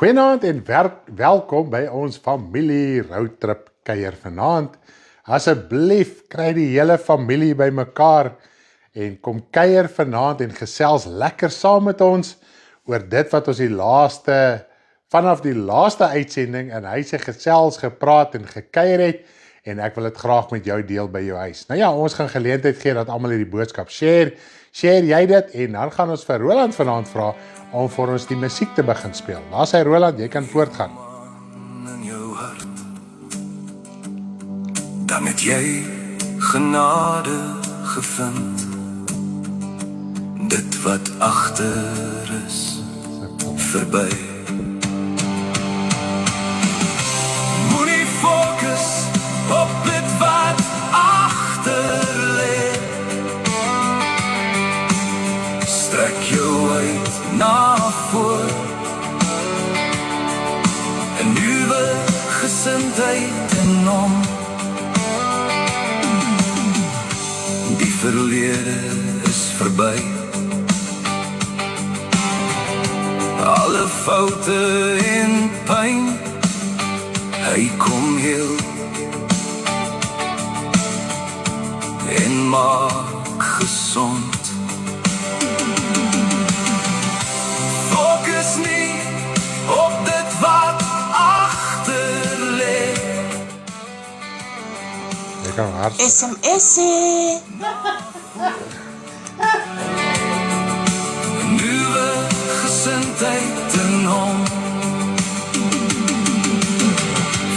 Goeienaand en welkom by ons familie roadtrip kuier vanaand. Asseblief kry die hele familie by mekaar en kom kuier vanaand en gesels lekker saam met ons oor dit wat ons vanaf die laaste uitsending in huise gesels, gepraat en gekuier het en ek wil dit graag met jou deel by jou huis. Nou ja, ons gaan geleentheid gee dat almal hierdie boodskap share jy dit en dan gaan ons vir Roland vanaand vra om vir ons die musiek te begin speel. Daar sê Roland, jy kan voortgaan. In jou hart, dan het jy genade gevind. Dit wat agter is, verby. Moenie fokus op dit wat agter lê. Strek jou uit na voor. 'n nuwe gesindheid in hom. Die verlede is verby. Alle foute en pyn, hy kom heel en maak gesond. Fokus nie op dit wat agter lê. Jy kan hard. SMS-ie. Nuwe gesindheid in hom.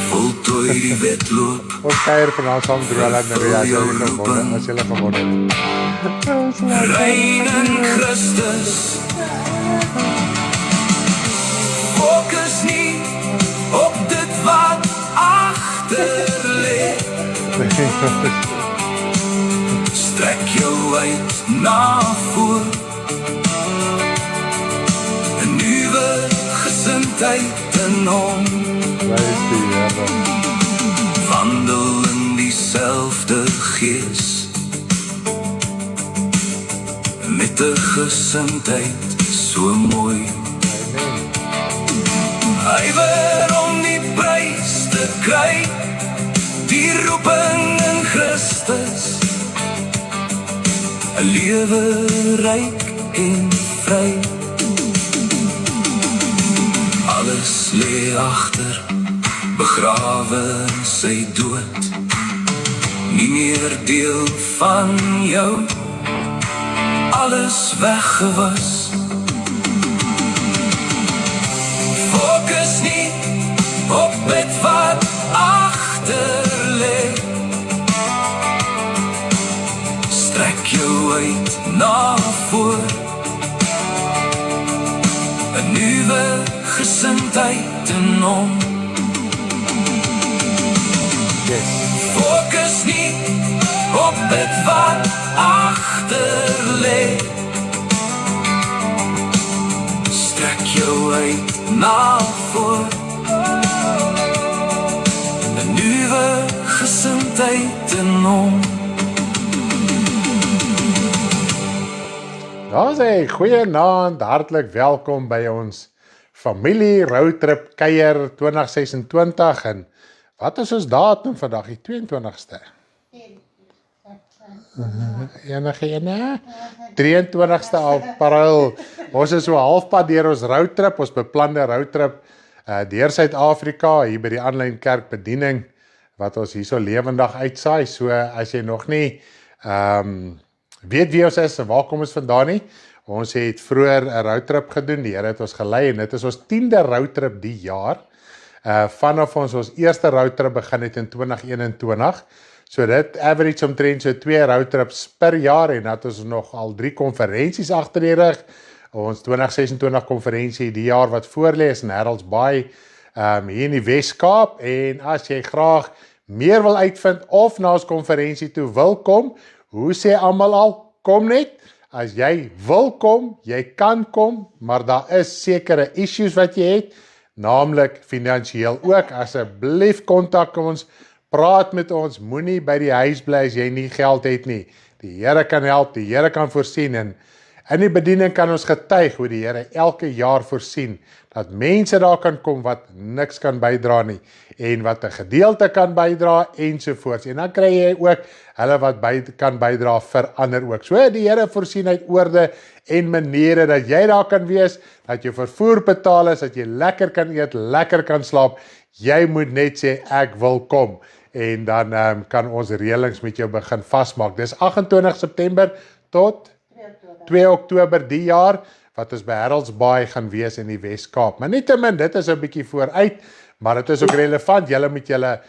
Voltooi die wedloop. Ons kuier vanaand saam met Roland en Ria, as julle gewonder het. Rein in Christus. Fokus nie op dit wat agter lê. Strek jou uit na voor. 'n nuwe gesindheid in hom. Prys die Here. Wandel in dieselfde gees, met 'n gesindheid so mooi. Ywer om die prys te kry, die roeping in Christus, 'n lewe ryk en vry. Alles lê agter, begrawe in sy dood, nie meer deel van jou, alles weggewas. Fokus nie op dit wat agter lê. Strek jou uit na voor. 'n nuwe gesindheid in hom. Yes. Fokus nie op dit wat agter lê. Strek jou uit na voor. 'n nuwe gesindheid in hom. Daar sê goeienaand, hartlik welkom by ons familie roadtrip kuier 2026 en wat is ons datum vandag, die 22ste? Enige ene? 23ste April. Ons is so halfpad deur ons roadtrip, ons beplande roadtrip deur Suid-Afrika, hier by die aanlyn kerkbediening, wat ons hierso lewendig uitsaai. So as jy nog nie weet wie ons is en waar kom ons vandaan nie, ons het vroeër 'n roadtrip gedoen, die Here het ons gelei en dit is ons 10de roadtrip die jaar. Vanaf ons eerste roadtrip begin het in 2021. So dit average omtrent so 2 roadtrips per jaar en dat ons nog al 3 konferensies agter die rug. Ons 2026 konferensie die jaar wat voorlê is in Harold's Bay hier in die Wes-Kaap en as jy graag meer wil uitvind of na ons konferensie toe wil kom, hoe sê almal al, kom net. As jy wil kom, jy kan kom, maar daar is sekere issues wat jy het, naamlik finansiëel ook. Asseblief kontak ons, praat met ons, moenie by die huis bly as jy nie geld het nie. Die Here kan help, die Here kan voorsien en In die bediening kan ons getuig hoe die Here elke jaar voorsien, dat mense daar kan kom wat niks kan bydra nie, en wat 'n gedeelte kan bydra, ensovoorts. En dan kry jy ook hulle wat kan bydra vir ander ook. So die Here voorsien uit oorde en maniere dat jy daar kan wees, dat jou vervoer betaal is, dat jy lekker kan eet, lekker kan slaap. Jy moet net sê, ek wil kom. En dan kan ons reëlings met jou begin vasmaak. Dis 28 September tot 2 Oktober die jaar, wat ons by Harold's Baai gaan wees in die Wes-Kaap. Maar nietemin, dit is 'n bietjie vooruit, maar dit is ook relevant. Julle moet julle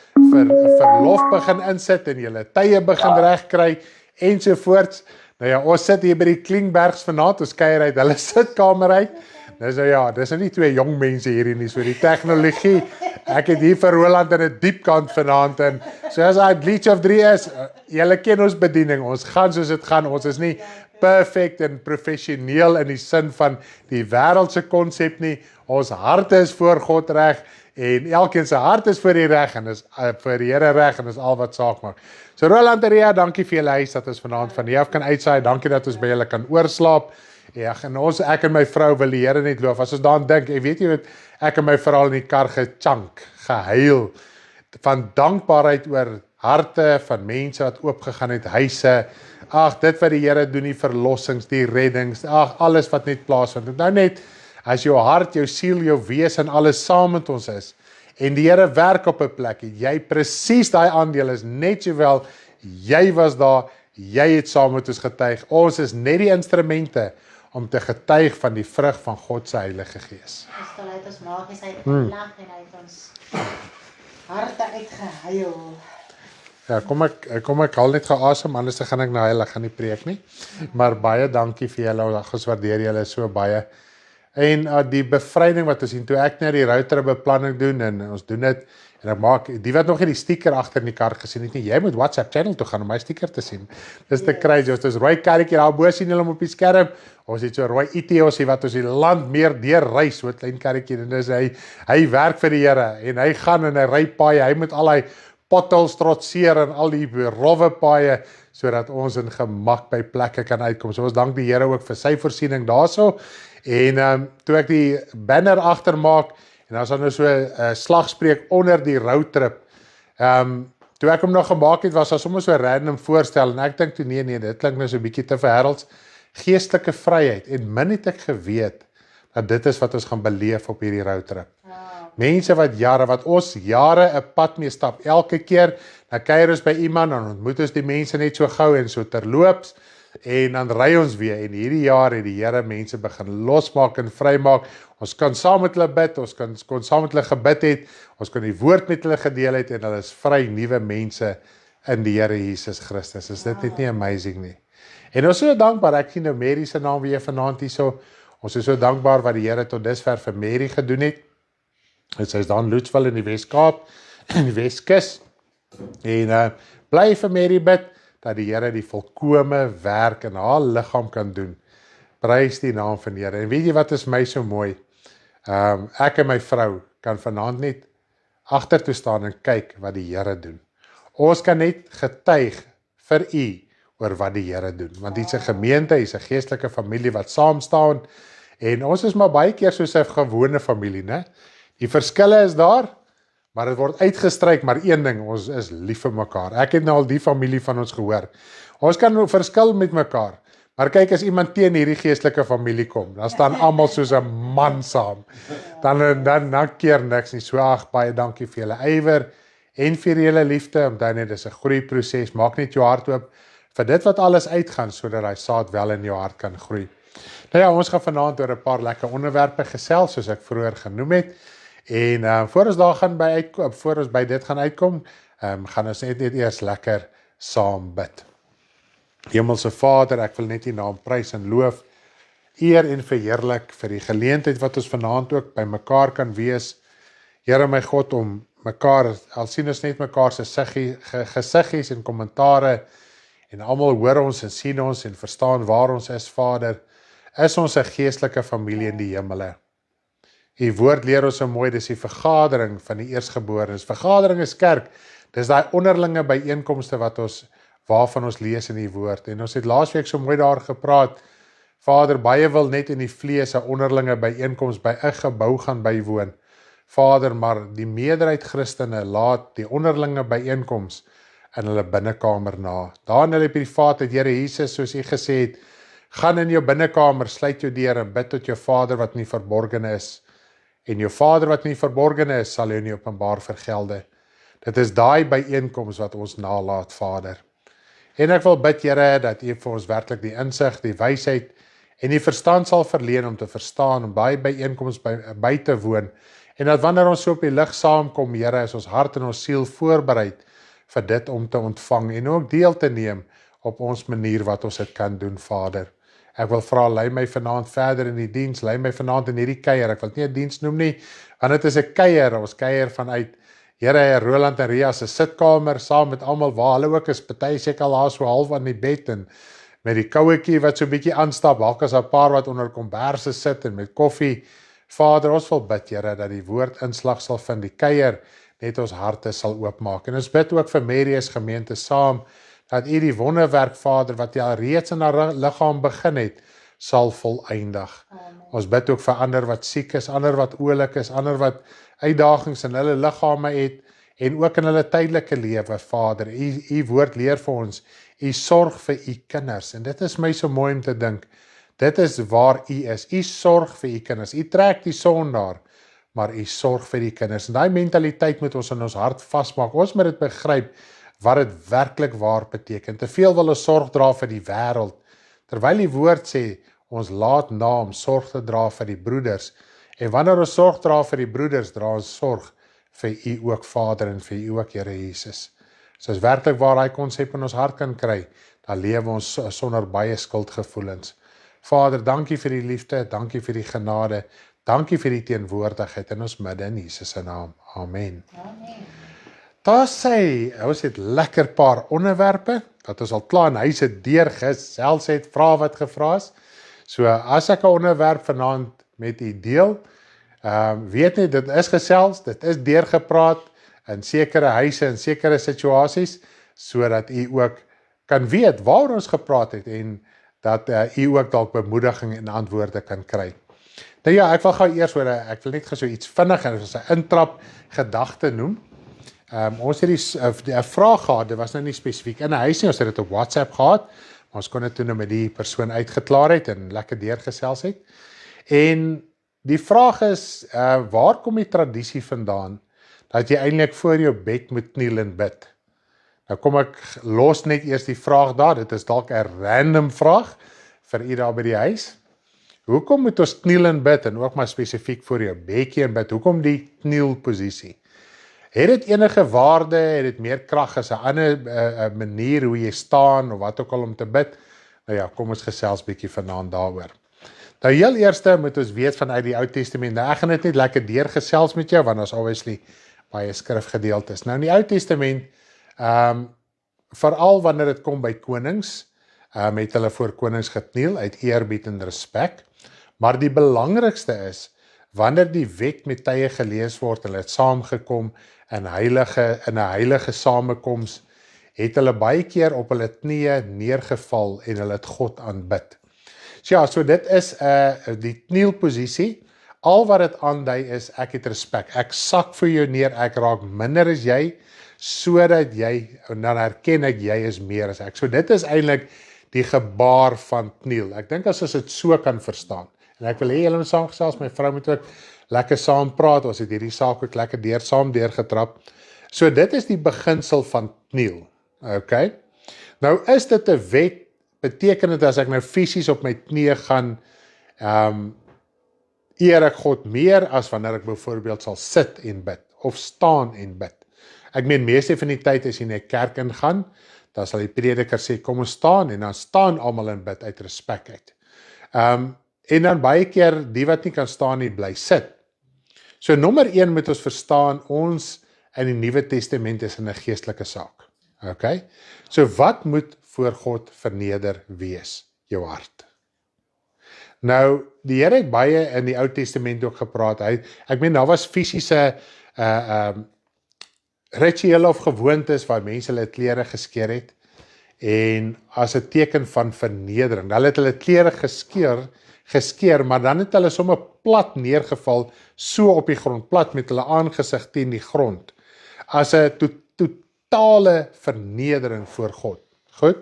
verlof begin insit en julle tye begin regkry ensovoorts. Nou ja, ons sit hier by die Klingbergs vanaand, ons kuier uit hulle sitkamer uit. Dis nou ja, dis nie twee jong mense hierdie nie, so die tegnologie. Ek het hier vir Roland in 'n diep kant vanaand en soos hy Bleach of 3 is, julle ken ons bediening, ons gaan soos dit gaan, ons is nie perfect en professioneel in die sin van die wêreldse konsep nie. Ons harte is voor God reg en elkeen se hart is voor die reg en is vir die Here reg en is al wat saak maak. So Roland en Ria, dankie vir julle huis dat ons vanaand van hier af kan uitsaai. Dankie dat ons by julle kan oorslaap. Ja, en ek en my vrou wil die Here net loof. As ons daaraan dink, weet jy wat, ek en my vrou in die kar gechunk, gehuil van dankbaarheid oor harte van mense wat oopgegaan het, huise. Ag, dit wat die Here doen, die verlossings, die reddings, ag, alles wat net plaasvind. Nou net, as jou hart, jou siel, jou wese en alles saam met ons is, en die Here werk op 'n plek, en jy presies daai aandeel is, net sowel, jy was daar, jy het saam met ons getuig, ons is net die instrumente, om te getuig van die vrug van God se Heilige Gees. Hy het ons magies uitgelag en hy het ons harte uitgehuil. Ja, kom ek haal net geasem, anders gaan ek na hulle, gaan nie preek nie. Maar baie dankie vir julle, ons waardeer julle so baie. En die bevryding wat ons sien, toe ek net die router beplanning doen, en ons doen dit, en ek maak, die wat nog nie die sticker agter in die kar gesien het nie, jy moet WhatsApp channel toe gaan om my sticker te sien. Dis te crazy, ons is rooi karretjie daar bo sien julle hom op die skerm, ons het so rooi Etios wat ons die land meer deurreis, so 'n klein karretjie, en dis hy werk vir die Here, en hy gaan en hy ry paaie, hy moet al hy potholes trotseer en al die rowwe paaie, sodat ons in gemak by plekke kan uitkom. So ons dank die Here ook vir sy voorsiening daarso. En toe ek die banner agtermaak, en dan is daar nou so 'n slagspreuk onder die roadtrip. Toe ek hom nog gemaak het, was daar sommer so 'n random voorstel, en ek dink toe nee, dit klink nou so 'n bietjie te vir Harold's geestelike vryheid, en min het ek geweet, dat dit is wat ons gaan beleef op hierdie roadtrip. Mense wat ons jare 'n pad mee stap, elke keer, dan kuier ons by iemand, dan ontmoet ons die mense net so gou en so terloops, en dan ry ons weer, en hierdie jaar het die Here mense begin losmaak en vrymaak. Ons kan saam met hulle bid, ons kon saam met hulle gebid het, ons kan die woord met hulle gedeel het, en hulle is vry nuwe mense in die Here Jesus Christus. Is dit net nie amazing nie? En ons is so dankbaar, ek sien nou Mary se naam weer vanaand hierso. Ons is so dankbaar wat die Here tot dusver vir Mary gedoen het. Sy is daar in Loetsville in die Wes-Kaap, in die Weskus. En bly vir Mary bid, dat die Here die volkome werk in haar liggaam kan doen. Prys die naam van die Here. En weet jy wat is my so mooi? Ek en my vrou kan vanaand net agtertoe staan en kyk wat die Here doen. Ons kan net getuig vir u oor wat die Here doen. Want hier's 'n gemeente, hier's 'n geestelike familie wat saam staan, en ons is maar baie keer soos 'n gewone familie, né? Die verskille is daar, maar dit word uitgestryk, maar een ding, ons is lief vir mekaar. Ek het nou al die familie van ons gehoor. Ons kan nou verskil met mekaar, maar kyk, as iemand teen hierdie geestelike familie kom, dan staan almal soos 'n man saam. Dan keer niks nie. So baie dankie vir julle ywer en vir julle liefde. Onthou net, dis 'n groeiproses. Maak net jou hart oop vir dit wat alles uitgaan, sodat daai saad wel in jou hart kan groei. Nou ja, ons gaan vanaand oor 'n paar lekker onderwerpe gesels, soos ek vroeër genoem het. En voor ons daar gaan by uitkom, voor ons by dit gaan uitkom, gaan ons net eers lekker saam bid. Hemelse Vader, ek wil net U naam prys en loof, eer en verheerlik vir die geleentheid wat ons vanaand ook by mekaar kan wees. Here my God, om mekaar, al sien ons net mekaar se gesiggies en kommentare, en almal hoor ons en sien ons en verstaan waar ons is, Vader, is ons 'n geestelike familie in die hemele. U woord leer ons so mooi, dis die vergadering van die eersgeborenes. Vergadering is kerk, dis daai onderlinge byeenkomste waarvan ons lees in die woord. En ons het laasweek so mooi daar gepraat Vader, baie wil net in die vlees 'n onderlinge byeenkoms by 'n gebou gaan bywoon. Vader, maar die meerderheid Christene laat die onderlinge byeenkoms in hulle binnekamer na. Daar in hulle privaatheid, Here Jesus, soos U gesê het, gaan in jou binnekamer, sluit jou deur en bid tot jou Vader wat in die verborgene is. En jou Vader wat in die verborgene is, sal jou in die openbaar vergelde. Dit is daai byeenkoms wat ons nalaat, Vader. En ek wil bid, Here, dat U vir ons werklik die insig, die wysheid en die verstand sal verleen om te verstaan, om daai byeenkoms by te woon. En dat wanneer ons so op die lig saamkom, Here, is ons hart en ons siel voorbereid vir dit om te ontvang en ook deel te neem op ons manier wat ons dit kan doen, Vader. Ek wil vra, lei my vanaand verder in die diens, lei my vanaand in hierdie kuier. Ek wil dit nie 'n diens noem nie, want dit is 'n kuier. Ons kuier vanuit Here, Roland en Ria se sitkamer saam met almal waar hulle ook is. Party seker al daar so half aan die bed en met die kouetjie wat so 'n bietjie aanstap. Dalk is 'n paar wat onder komberse sit en met koffie. Vader, ons wil bid, Here, dat die woord inslag sal vind, die kuier net ons harte sal oopmaak. En ons bid ook vir Marius gemeente saam, dat U die wonderwerk, Vader, wat U al reeds in haar liggaam begin het, sal volëindig. Ons bid ook vir ander wat siek is, ander wat oulik is, ander wat uitdagings in hulle liggame het, en ook in hulle tydelike lewe, Vader. U woord leer vir ons, U sorg vir U kinders, en dit is my so mooi om te dink, dit is waar U is, U sorg vir U kinders, U trek die son daar, maar U sorg vir die kinders, en daai mentaliteit moet ons in ons hart vasmaak, ons moet dit begryp, wat dit werklik waar beteken. Te veel wil ons sorg dra vir die wêreld, terwyl die woord sê, ons laat na om sorg te dra vir die broeders, en wanneer ons sorg dra vir die broeders, dra ons sorg vir U ook, Vader, en vir U ook, Here Jesus. So as werklik waar daai konsep in ons hart kan kry, dan lewe ons sonder baie skuldgevoelens. Vader, dankie vir die liefde, dankie vir die genade, dankie vir die teenwoordigheid in ons midde in Jesus se naam. Amen. Amen. Daar sê, ons het lekker paar onderwerpe, wat ons al klaar in huise deurgesels het, vra wat gevra is. So as ek 'n onderwerp vanaand met U deel, weet net, dit is gesels, dit is deurgepraat in sekere huise en sekere situasies, sodat U ook kan weet waar ons gepraat het en dat U ook dalk bemoediging en antwoorde kan kry. Nou ja, ek wil gou eers hoor, ek wil net so iets vinnig en as 'n intrap gedagte noem. Ons het die vraag gehad, dit was nou nie spesifiek in 'n huis nie, ons het dit op WhatsApp gehad, maar ons kon dit toe nou met die persoon uitgeklaar het en lekker deurgesels het. En die vraag is, waar kom die tradisie vandaan, dat jy eintlik voor jou bed moet kniel en bid? Nou kom ek los net eers die vraag daar, dit is dalk 'n random vraag vir u daar by die huis. Hoekom moet ons kniel en bid, en ook maar spesifiek voor jou bedjie en bid, hoekom die knielposisie? Het dit enige waarde, het dit meer krag as 'n ander manier hoe jy staan, of wat ook al om te bid? Nou ja, kom ons gesels bietjie vanaand daaroor. Nou heel eerste moet ons weet vanuit die Ou Testament, nou ek gaan dit net lekker deurgesels met jou, want ons obviously baie skrifgedeeltes. Nou in die Ou Testament, veral wanneer dit kom by konings, het hulle voor konings gekniel, uit eerbied en respek, maar die belangrikste is, wanneer die wet met tye gelees word, hulle het saamgekom in 'n heilige samekoms, het hulle baie keer op hulle knieë neergeval en hulle het God aanbid. So dit is die knielposisie. Al wat dit aandui is, ek het respek. Ek sak vir jou neer, ek raak minder as jy, sodat jy, en dan herken ek, jy is meer as ek. So dit is eintlik die gebaar van kniel. Ek dink as ons dit so kan verstaan. En ek wil hê julle moet saamgesels, my vrou moet ook lekker saam praat, ons het hierdie saak ook lekker saam deurgetrap. So dit is die beginsel van kniel. Okay? Nou is dit 'n wet, beteken dit as ek nou fisies op my knieë gaan, eer ek God meer as wanneer ek byvoorbeeld sal sit en bid, of staan en bid. Ek meen, meeste van die tyd as jy in 'n kerk ingaan, dan sal die prediker sê, kom ons staan, en dan staan almal en bid uit respek uit. En dan baie keer, die wat nie kan staan nie, bly sit. So nommer 1 moet ons verstaan, ons in die Nuwe Testament is in 'n geestelike saak. Okay? So wat moet voor God verneder wees? Jou hart. Nou, die Here het baie in die Ou Testament ook gepraat. Ek meen, daar was fisiese rituele of gewoontes waar mense hulle klere geskeer het. en as 'n teken van vernedering. Hulle het hulle klere geskeer, maar dan het hulle sommer plat neergeval, so op die grond, plat met hulle aangesig teen die grond, as 'n totale vernedering voor God. Goed?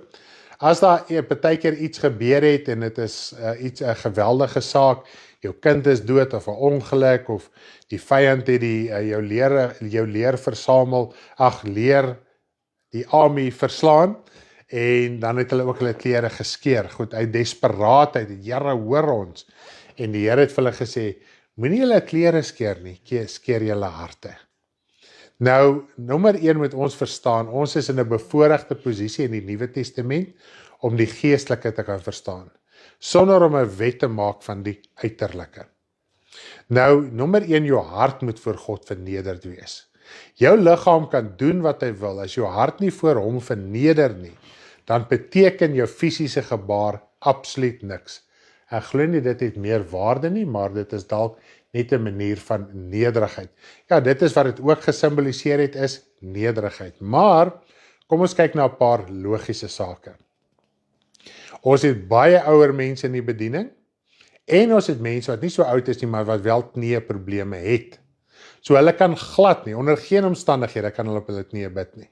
As daar partykeer iets gebeur het en dit is 'n geweldige saak, jou kind is dood of 'n ongeluk of die vyand het jou leer versamel, leer die army verslaan en dan het hulle ook hulle klere geskeer. Goed, uit desperaatheid, Here hoor ons. En die Here het vir hulle gesê, moenie julle klere skeer nie, skeer julle harte. Nou, nommer 1 moet ons verstaan, ons is in 'n bevoorregte posisie in die Nuwe Testament om die geestelike te kan verstaan, sonder om 'n wet te maak van die uiterlike. Nou, nommer 1, jou hart moet voor God vernederd wees. Jou liggaam kan doen wat hy wil, as jou hart nie voor hom verneder nie, dan beteken jou fisiese gebaar absoluut niks. Ek glo nie dit het meer waarde nie, maar dit is dalk net 'n manier van nederigheid. Ja, dit is wat dit ook gesimboliseer het, is nederigheid. Maar, kom ons kyk na 'n paar logiese sake. Ons het baie ouer mense in die bediening, en ons het mense wat nie so oud is nie, maar wat wel knieëprobleme het. So hulle kan glad nie, onder geen omstandighede kan hulle op hulle knieë bid nie.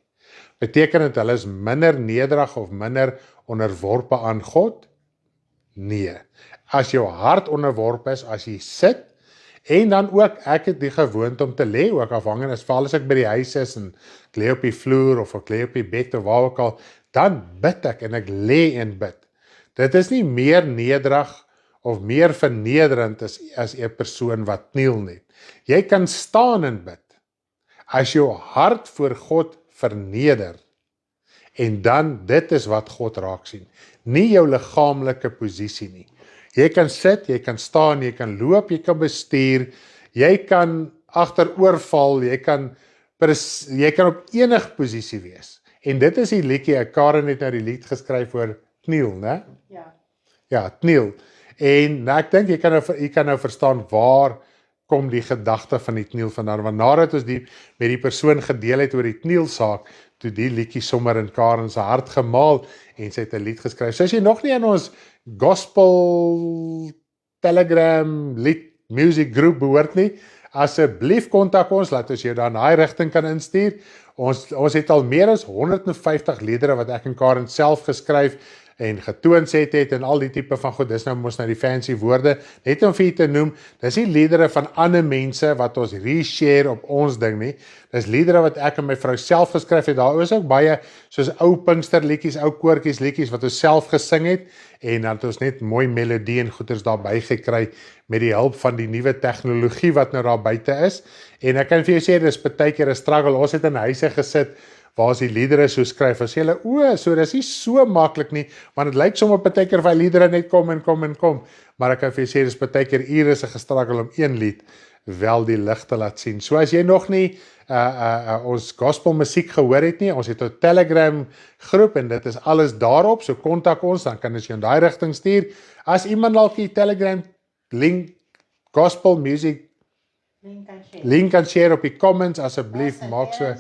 Beteken dit hulle is minder nederig of minder onderworpe aan God? Nee. As jou hart onderworpe is, as jy sit, en dan ook, ek het die gewoonte om te lê, ook afhangend is, veral as ek by die huis is, en ek lê op die vloer, of ek lê op die bed, of waar ook al, dan bid ek, en ek lê en bid. Dit is nie meer nederig, of meer vernederend as 'n persoon wat kniel nie. Jy kan staan en bid, as jou hart voor God verneder, en dan, dit is wat God raak sien, nie jou liggaamlike posisie nie. Jy kan sit, jy kan staan, jy kan loop, jy kan bestuur, jy kan agteroorval, jy kan op enige posisie wees. En dit is die liedjie, Karen het nou die lied geskryf oor kniel, né? Ja. Ja, kniel. En ek dink jy kan nou verstaan waar kom die gedagte van die kniel vandaan, want nadat ons met die persoon gedeel het oor die knielsaak, toe die liedjie sommer in Karen se hart gemaal, en sy het 'n lied geskryf. So as jy nog nie in ons gospel Telegram lied music groep behoort nie, asseblief kontak ons, laat ons jou dan daai rigting kan instuur. Ons het al meer as 150 liedere wat ek en Karen self geskryf en getoonset het en al die tipe van goed, dis nou mos nou die fancy woorde, net om vir jy te noem, dis nie liedere van ander mense wat ons reshare op ons ding nie, dis liedere wat ek en my vrou self geskryf het, daar is ook baie, soos ou Pinksterliedjies, ou koortjies liedjies wat ons self gesing het, en dan het ons net mooi melodie en goeders daarby gekry, met die hulp van die nuwe tegnologie wat nou daar buite is, en ek kan vir jou sê, dis partykeer 'n struggle, ons het in huise gesit, waar as die liedere so skryf, as jy hulle, so dis nie so maklik nie, want dit lyk sommer partykeer of hy liedere net kom, maar ek kan vir jy sê, dis partykeer ure se gestruggle om een lied wel die lig te laat sien. So as jy nog nie ons gospel musiek gehoor het nie, ons het 'n Telegram groep, en dit is alles daarop, so kontak ons, dan kan ons jou in daai rigting stuur. As iemand dalk die Telegram link, gospel music, link kan share op die comments, asseblief, maak so.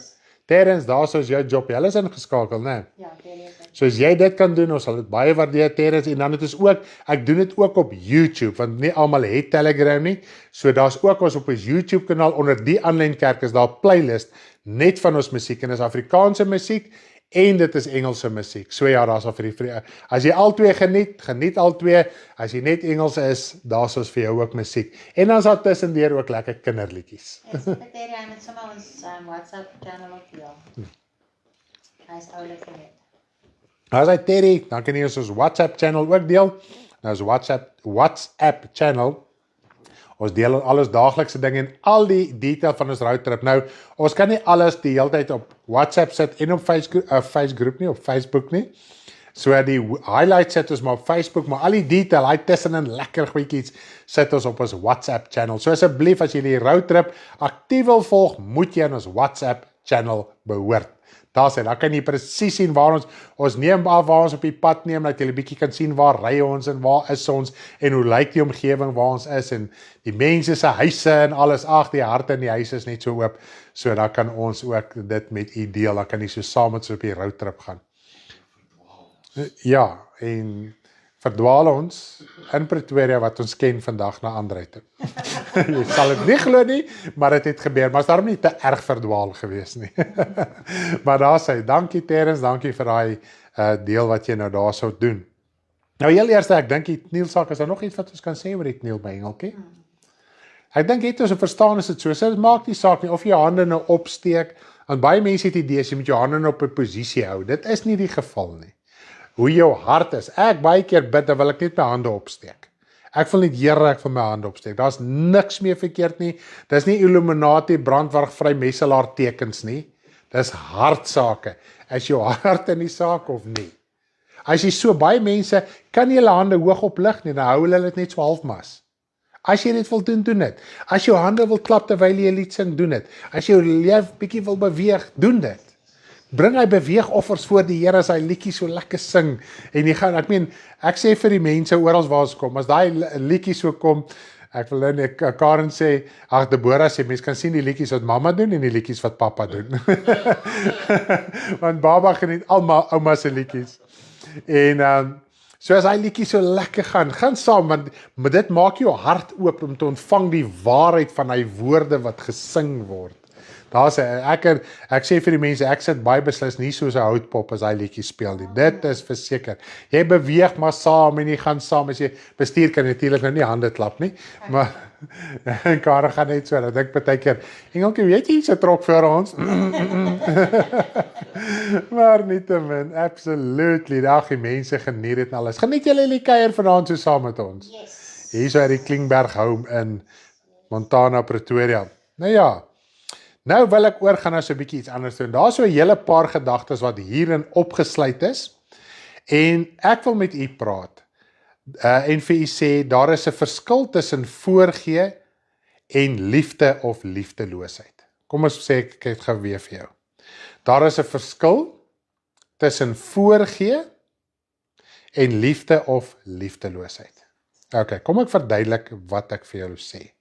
Terrence, daar is jou job, jy is ingeskakel, né? Ja, Terrence. So as jy dit kan doen, ons sal dit baie waardeer, Terrence, en dan het ons ook, ek doen dit ook op YouTube, want nie almal het Telegram nie, so daar's ook ons op ons YouTube kanaal, onder die aanlyn kerk is daar 'n playlist, net van ons musiek, en is Afrikaanse musiek, en dit is Engelse musiek, so ja, daar's al vir die, as jy al twee geniet al twee, as jy net Engels is, daar's ons vir jou ook musiek, en dan is daar tussendeur ook lekker kinderliedjies. En Secretaria, hy met sommer ons WhatsApp channel ook deel. Hy is oulik genet. As hy Terry, dan kan jy ons WhatsApp channel ook deel, nou ons WhatsApp channel, ons deel alles daaglikse dinge en al die detail van ons roadtrip. Nou, ons kan nie alles die hele tyd op WhatsApp sit en op Facebook nie. So die highlights sit ons maar op Facebook, maar al die detail, hy tussenin lekker goedjies sit ons op ons WhatsApp channel. So asseblief, as jy die roadtrip aktief wil volg, moet jy aan ons WhatsApp channel behoort. Daar sê, dan kan jy presies sien waar ons neem af waar ons op die pad neem, dat jy 'n bietjie kan sien waar ry ons en waar is ons, en hoe lyk die omgewing waar ons is, en die mense se huise en alles, die harte in die huise is net so oop, so dan kan ons ook dit met u deel, dan kan jy so saam met ons op die roadtrip gaan. Ja, en verdwaal ons in Pretoria wat ons ken vandag na Andrei toe. Jy sal dit nie glo nie, maar dit het gebeur, maar is daarom nie te erg verdwaal gewees nie. Maar daar sê, dankie Terrence, dankie vir daai deel wat jy nou daar sou doen. Nou heel eers, ek dink die knielsak, is daar nog iets wat ons kan sê oor die kniel by engeltjie? Ek dink het ons verstaan is dit so dit maak nie saak nie, of jy jou hande nou opsteek, want baie mense het idees, jy moet jou hande nou op 'n posisie hou, dit is nie die geval nie. Hoe jou hart is, ek baie keer bid, dan wil ek net my hande opsteek. Ek wil net Here, ek wil my hande opsteek, daar's niks meer verkeerd nie, dis nie Illuminati, brandwargvry messelaar tekens nie, dis hartsake, is jou hart in die saak of nie? As jy so, baie mense, kan nie hulle hande hoog oplig nie, dan hou hulle dit net so halfmas. As jy dit wil doen, doen dit. As jou hande wil klap terwyl jy 'n lied sing, doen dit. As jou lewe bietjie wil beweeg, doen dit. Bring hy beweegoffers voor die Here as hy liedjie so lekker sing. En jy gaan, ek sê vir die mense oral waar ons kom, as daai liedjie so kom, ek wil nou net Karen sê, ag Deborah sê, mense kan sien die liedjies wat mamma doen en die liedjies wat pappa doen. Want baba geniet almal ouma se liedjies. En so as hy liedjie so lekker gaan saam, want dit maak jou hart oop om te ontvang die waarheid van hy woorde wat gesing word. Daar's ek sê vir die mense, ek sit baie beslis nie soos 'n houtpop as hy liedjie speel nie. Dit is verseker. Jy beweeg maar saam en jy gaan saam, as jy bestuur kan natuurlik nou nie hande klap nie, maar en Karen gaan net so, dat ek baie keer, engeltjie, weet jy, sy trok vir ons. Maar nietemin, absolutely, die mense geniet dit en alles. Geniet julle die kuier vanaand so saam met ons? Yes. Hier so uit die Klingberg Home in Montana, Pretoria. Nou ja, nou wil ek oorgaan na so 'n bietjie iets anders doen. Daar's so 'n hele paar gedagtes wat hierin opgesluit is, en ek wil met u praat, en vir u sê, daar is 'n verskil tussen voorgee en liefde of liefdeloosheid. Kom ons sê, ek het gou weer vir jou. Daar is 'n verskil tussen voorgee en liefde of liefdeloosheid. Okay, kom ek verduidelik wat ek vir jou sê.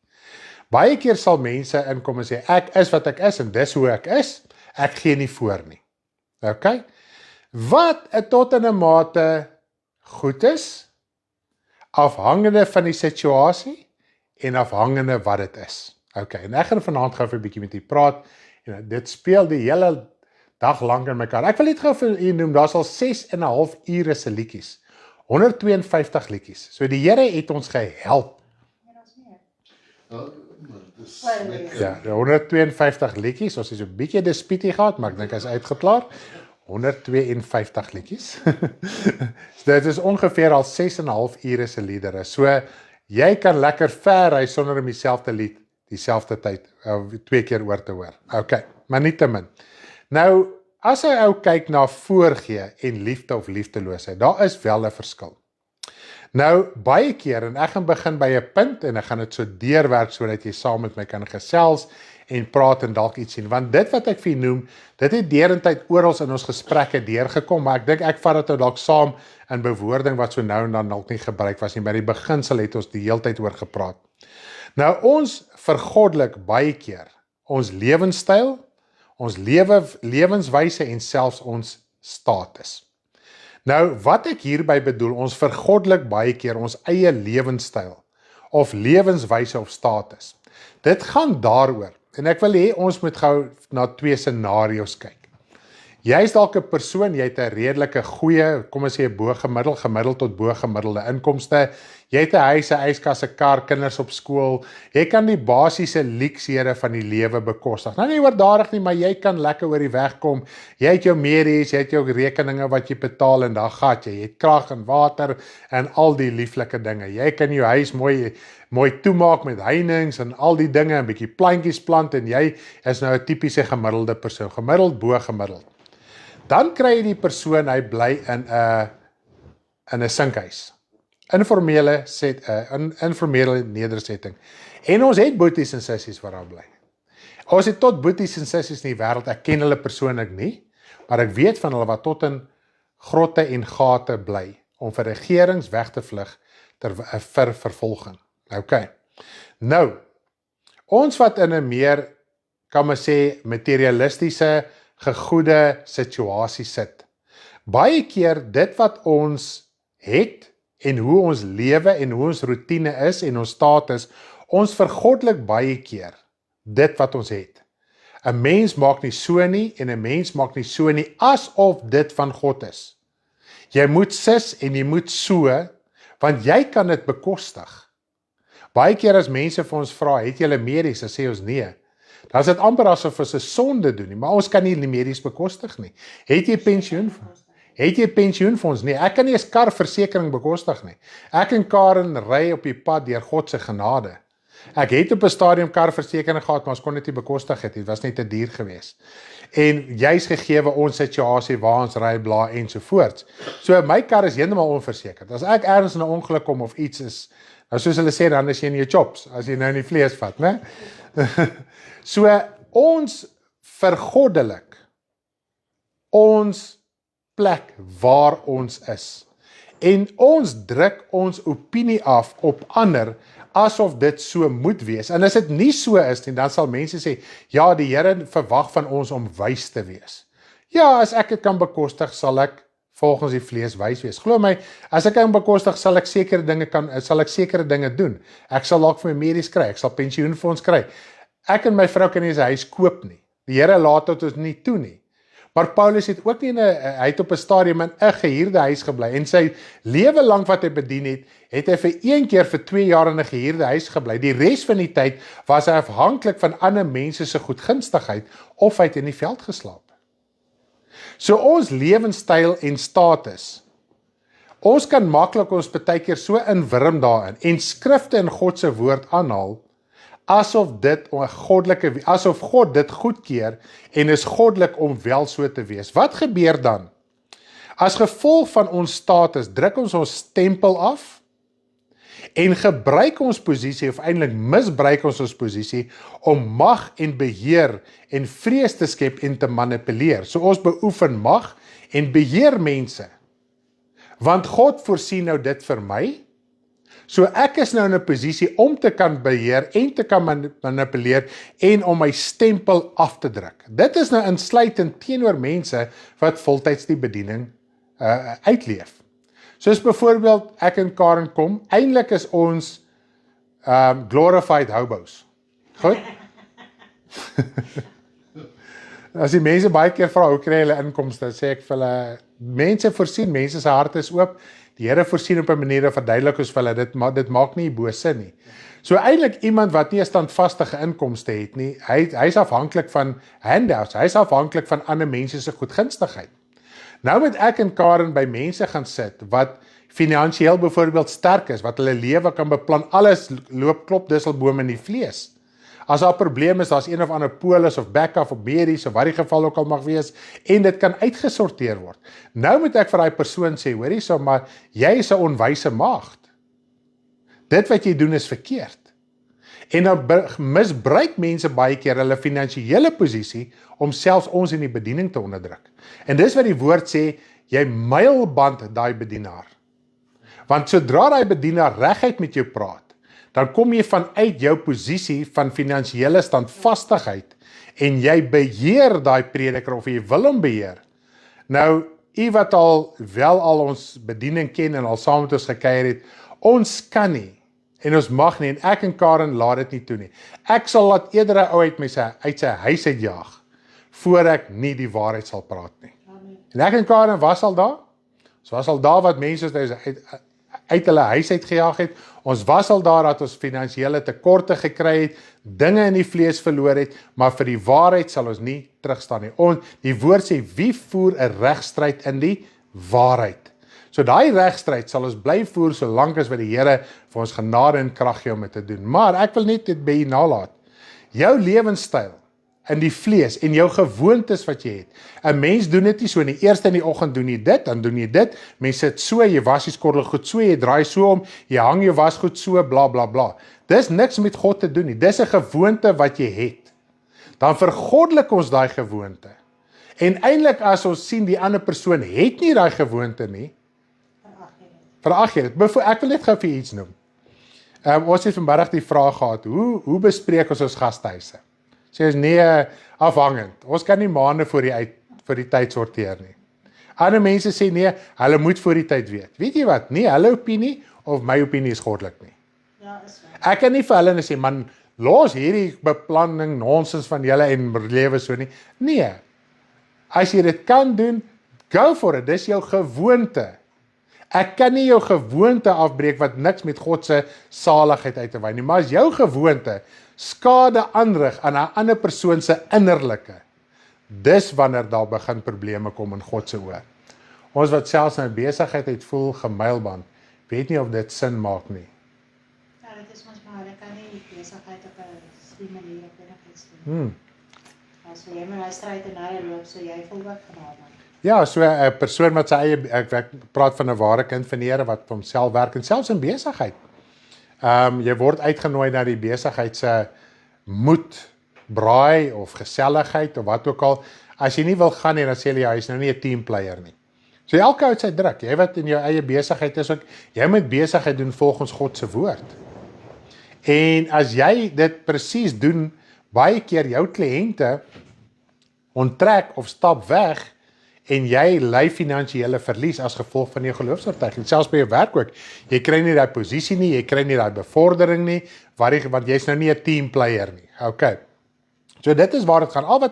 Baie keer sal mense inkom en sê, ek is wat ek is en dis hoe ek is, ek gee nie voor nie. Okay? Wat tot in 'n mate goed is, afhangende van die situasie en afhangende wat dit is. Okay, en ek gaan vanaand gou vir 'n bietjie met u praat, en dit speel die hele dag lank in mekaar. Ek wil net gou vir u noem, daar's al 6,5 ure se liedjies, 152 liedjies. So die Here het ons gehelp. Ja, 152 liedjies, ons het so 'n bietjie disputie gehad, maar ek dink hy's uitgeklaar. 152 liedjies. Dit is ongeveer al 6,5 ure se liedere. So jy kan lekker ver hy sonder om dieselfde lied dieselfde tyd 2 keer oor te hoor. Okay, maar nietemin. Nou, as hy ou kyk na voorgee en liefde of liefdeloosheid, daar is wel 'n verskil. Nou, baie keer, en ek gaan begin by 'n punt, en ek gaan dit so deurwerk, sodat jy saam met my kan gesels, en praat en dalk iets sien, want dit wat ek vir noem, dit het derentyd oral in ons gesprekke deurgekom, maar ek dink ek vat dit nou dalk saam in bewoording wat so nou en dan dalk nie gebruik was nie, by die beginsel het ons die heeltyd oor gepraat. Nou ons vergoddelik baie keer ons lewenstyl, ons lewenswyse en selfs ons status. Nou wat ek hierby bedoel, ons vergoddelik baie keer ons eie lewenstyl of lewenswyse of status. Dit gaan daaroor. En ek wil hê ons moet gou na 2 scenario's kyk. Jy is dalk 'n persoon, jy het 'n redelike goeie, kom ons sê 'n gemiddeld tot bo-gemiddelde inkomste. Jy het 'n huis, 'n yskas, 'n kar, kinders op skool. Jy kan die basiese luksehede van die lewe bekostig. Nou nie oordadig nie, maar jy kan lekker oor die weg kom. Jy het jou medies, jy het jou rekeninge wat jy betaal en dan gat jy. Jy het krag en water en al die lieflike dinge. Jy kan jou huis mooi toemaak met heininge en al die dinge, 'n bietjie plantjies plant en jy is nou 'n tipiese gemiddelde persoon, gemiddeld bo gemiddeld. Dan kry jy die persoon, hy bly in 'n sinkhuis. Informele nedersetting. En ons het boeties en sissies waar daar bly. Ons het tot boeties en sissies in die wêreld, ek ken hulle persoonlik nie, maar ek weet van hulle wat tot in grotte en gate bly, om vir regerings weg te vlug vir vervolging. Okay. Nou, ons wat in 'n meer, kan men sê, materialistiese, gegoede situasie sit, Baie keer dit wat ons het, en hoe ons lewe, en hoe ons routine is, en ons status, ons vergoddelik baie keer dit wat ons het. 'n Mens maak nie so nie, en 'n mens maak nie so nie, asof dit van God is. Jy moet sis en jy moet so, want jy kan dit bekostig. Baie keer as mense vir ons vra, het julle medies, dan sê ons nee. Dan is dit amper asof ons 'n sonde doen nie, maar ons kan nie die medies bekostig nie. Het jy pensioenfonds? Het jy pensioenfonds? Nee, ek kan nie eens karversekering bekostig nie. Ek en Karen ry op die pad deur God se genade. Ek het op 'n stadium karversekering gehad, maar ons kon dit nie bekostig het, dit was net te duur geweest. En juis gegeewe ons situasie waar ons ry, bla en so voort. So my kar is heeltemal onversekerd. As ek ergens in 'n ongeluk kom of iets is, nou soos hulle sê, dan is jy in jou chops, as jy nou nie vlees vat, né? So ons vergoddelik ons plek waar ons is. En ons druk ons opinie af op ander asof dit so moet wees. En as dit nie so is nie, dan sal mense sê, ja, die Here verwag van ons om wys te wees. Ja, as ek dit kan bekostig, sal ek volgens die vlees wys wees. Glo my, as ek kan bekostig, sal ek sekere dinge doen. Ek sal dalk vir my medies kry, ek sal pensioenfonds kry. Ek en my vrou kan nie 'n huis koop nie. Die Here laat dit ons nie toe nie. Maar Paulus het ook nie hy het op 'n stadium in 'n gehuurde huis gebly en sy lewe lank wat hy bedien het, het hy vir 1 keer vir 2 jaar in 'n gehuurde huis gebly. Die res van die tyd was hy afhanklik van ander mense se goedgunstigheid of hy het in die veld geslaap. So ons lewenstyl en status. Ons kan maklik ons baie keer so inwurm daarin en skrifte in God se woord aanhaal asof God dit goedkeur en is goddelik om wel so te wees. Wat gebeur dan? As gevolg van ons status druk ons stempel af en gebruik ons posisie of eintlik misbruik ons posisie om mag en beheer en vrees te skep en te manipuleer. So ons beoefen mag en beheer mense. Want God voorsien nou dit vir my. So ek is nou in 'n posisie om te kan beheer en te kan manipuleer en om my stempel af te druk. Dit is nou insluitend teenoor mense wat voltyds die bediening uitleef. Soos byvoorbeeld ek en Karen kom, eintlik is ons glorified hobos. Goed? As die mense baie keer vra hoe kry hulle inkomste, sê ek vir hulle, mense voorsien, mense se harte is oop. Die Here voorsien op 'n manier en verduidelik ons vir hulle, dit maak nie bose nie. So eintlik iemand wat nie 'n standvaste inkomste het nie, hy's afhanklik van handouts, hy's afhanklik van ander mense se goedgunstigheid. Nou moet ek en Karen by mense gaan sit wat finansiëel byvoorbeeld sterk is, wat hulle lewe kan beplan, alles loop klop disselboom in die vlees. As daar 'n probleem is, daar's een of ander polis of backup of medies of wat die geval ook al mag wees en dit kan uitgesorteer word. Nou moet ek vir daai persoon sê, hoorie, so maar jy is 'n onwyse maagd. Dit wat jy doen is verkeerd. En dan misbruik mense baie keer hulle finansiële posisie om selfs ons in die bediening te onderdruk. En dis wat die woord sê, jy mylband daai bedienaar. Want sodra daai bedienaar reguit met jou praat, dan kom jy vanuit jou posisie van finansiële standvastigheid en jy beheer daai prediker of jy wil hom beheer. Nou, u wat al ons bediening ken en al saam met ons gekuier het, ons kan nie en ons mag nie en ek en Karen laat dit nie toe nie. Ek sal laat eerder 'n ou uit sy huis uitjaag voor ek nie die waarheid sal praat nie. Amen. En ek en Karen was al daar. Ons was al daar wat mense uit hulle huis uitgejaag het. Ons was al daar dat ons finansiële tekorte gekry het, dinge in die vlees verloor het, maar vir die waarheid sal ons nie terugstaan nie. Die woord sê, wie voer 'n regstryd in die waarheid? So daai regstryd sal ons bly voer solank as wat die Here vir ons genade en krag gee om dit te doen. Maar ek wil net dit by u nalat. Jou lewenstyl in die vlees en jou gewoontes wat jy het. 'n Mens doen dit nie so nie. Eers in die oggend doen jy dit, dan doen jy dit. Mense sit so, jy was die skottel goed so, jy draai so om, jy hang jou was goed so, bla bla bla. Dis niks met God te doen nie. Dis 'n gewoonte wat jy het. Dan vergoddelik ons daai gewoonte. En eintlik as ons sien die ander persoon het nie daai gewoonte nie, verag jy dit. Ek wil net gou vir iets noem. Ons het vanmiddag die vraag gehad, hoe bespreek ons gastehuise? Sê ons nee, afhangend. Ons kan nie maande voor die tyd sorteer nie. Ander mense sê nee, hulle moet voor die tyd weet. Weet jy wat? Nie hulle opinie of my opinie is goddelik nie. Ja, is waar. Ek kan nie vir hulle sê, man, los hierdie beplanning, nonsens van julle en lewe so nie. Nee, as jy dit kan doen, go for it, dis jou gewoonte. Ek kan nie jou gewoonte afbreek wat niks met God se saligheid uit te wy nie, maar as jou gewoonte skade aanrig aan 'n ander persoon se innerlike, dis wanneer daar begin probleme kom in God se oë. Ons wat selfs nou besigheid het voel gemylband, weet nie of dit sin maak nie. Ja, dit is ons maar, ek kan nie besigheid op 'n slim manier op enigiets doen. As jy met daai stryd en hy loop, so jy voel ook genaamd. Ja, so 'n persoon wat sy eie, ek praat van 'n ware kind van die Here wat vir homself werk en selfs in besigheid. Jy word uitgenooi na die besigheid se moed, braai of geselligheid of wat ook al. As jy nie wil gaan nie, dan sê jy hy is nou nie 'n team player nie. So elke ou het sy druk. Jy wat in jou eie besigheid is ook, jy moet besigheid doen volgens God se woord. En as jy dit presies doen, baie keer jou kliënte onttrek of stap weg en jy ly finansiële verlies as gevolg van jou geloofsvertuiging. Selfs by jou werk ook. Jy kry nie daai posisie nie, jy kry nie daai bevordering nie, want jy's nou nie 'n team player nie. Okay. So dit is waar dit gaan.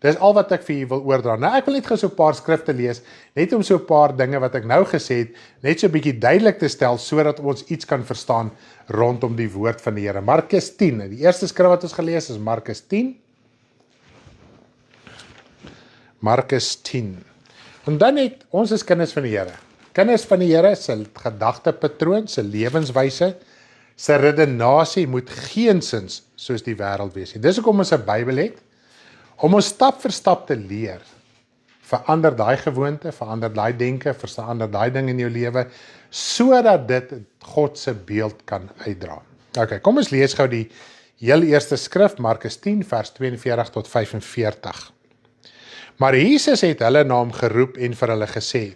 Dis al wat ek vir julle wil oordra. Nou ek wil net gou so 'n paar skrifte lees, net om so 'n paar dinge wat ek nou gesê het, net so 'n bietjie duidelik te stel sodat ons iets kan verstaan rondom die woord van die Here. Markus 10. Die eerste skrif wat ons gelees is Markus 10. Markus 10. En dan het ons is kinders van die Here. Kinders van die Here se gedagtepatroon, se lewenswyse, se redenasie moet geensins soos die wêreld wees nie. Dis hoekom ons 'n Bybel het, om ons stap vir stap te leer. Verander daai gewoonte, verander daai denke, verander daai ding in jou lewe, sodat dit God se beeld kan uitdra. Okay, kom ons lees gou die heel eerste skrif, Markus 10 vers 42 tot 45. Maar Jesus het hulle na hom geroep en vir hulle gesê: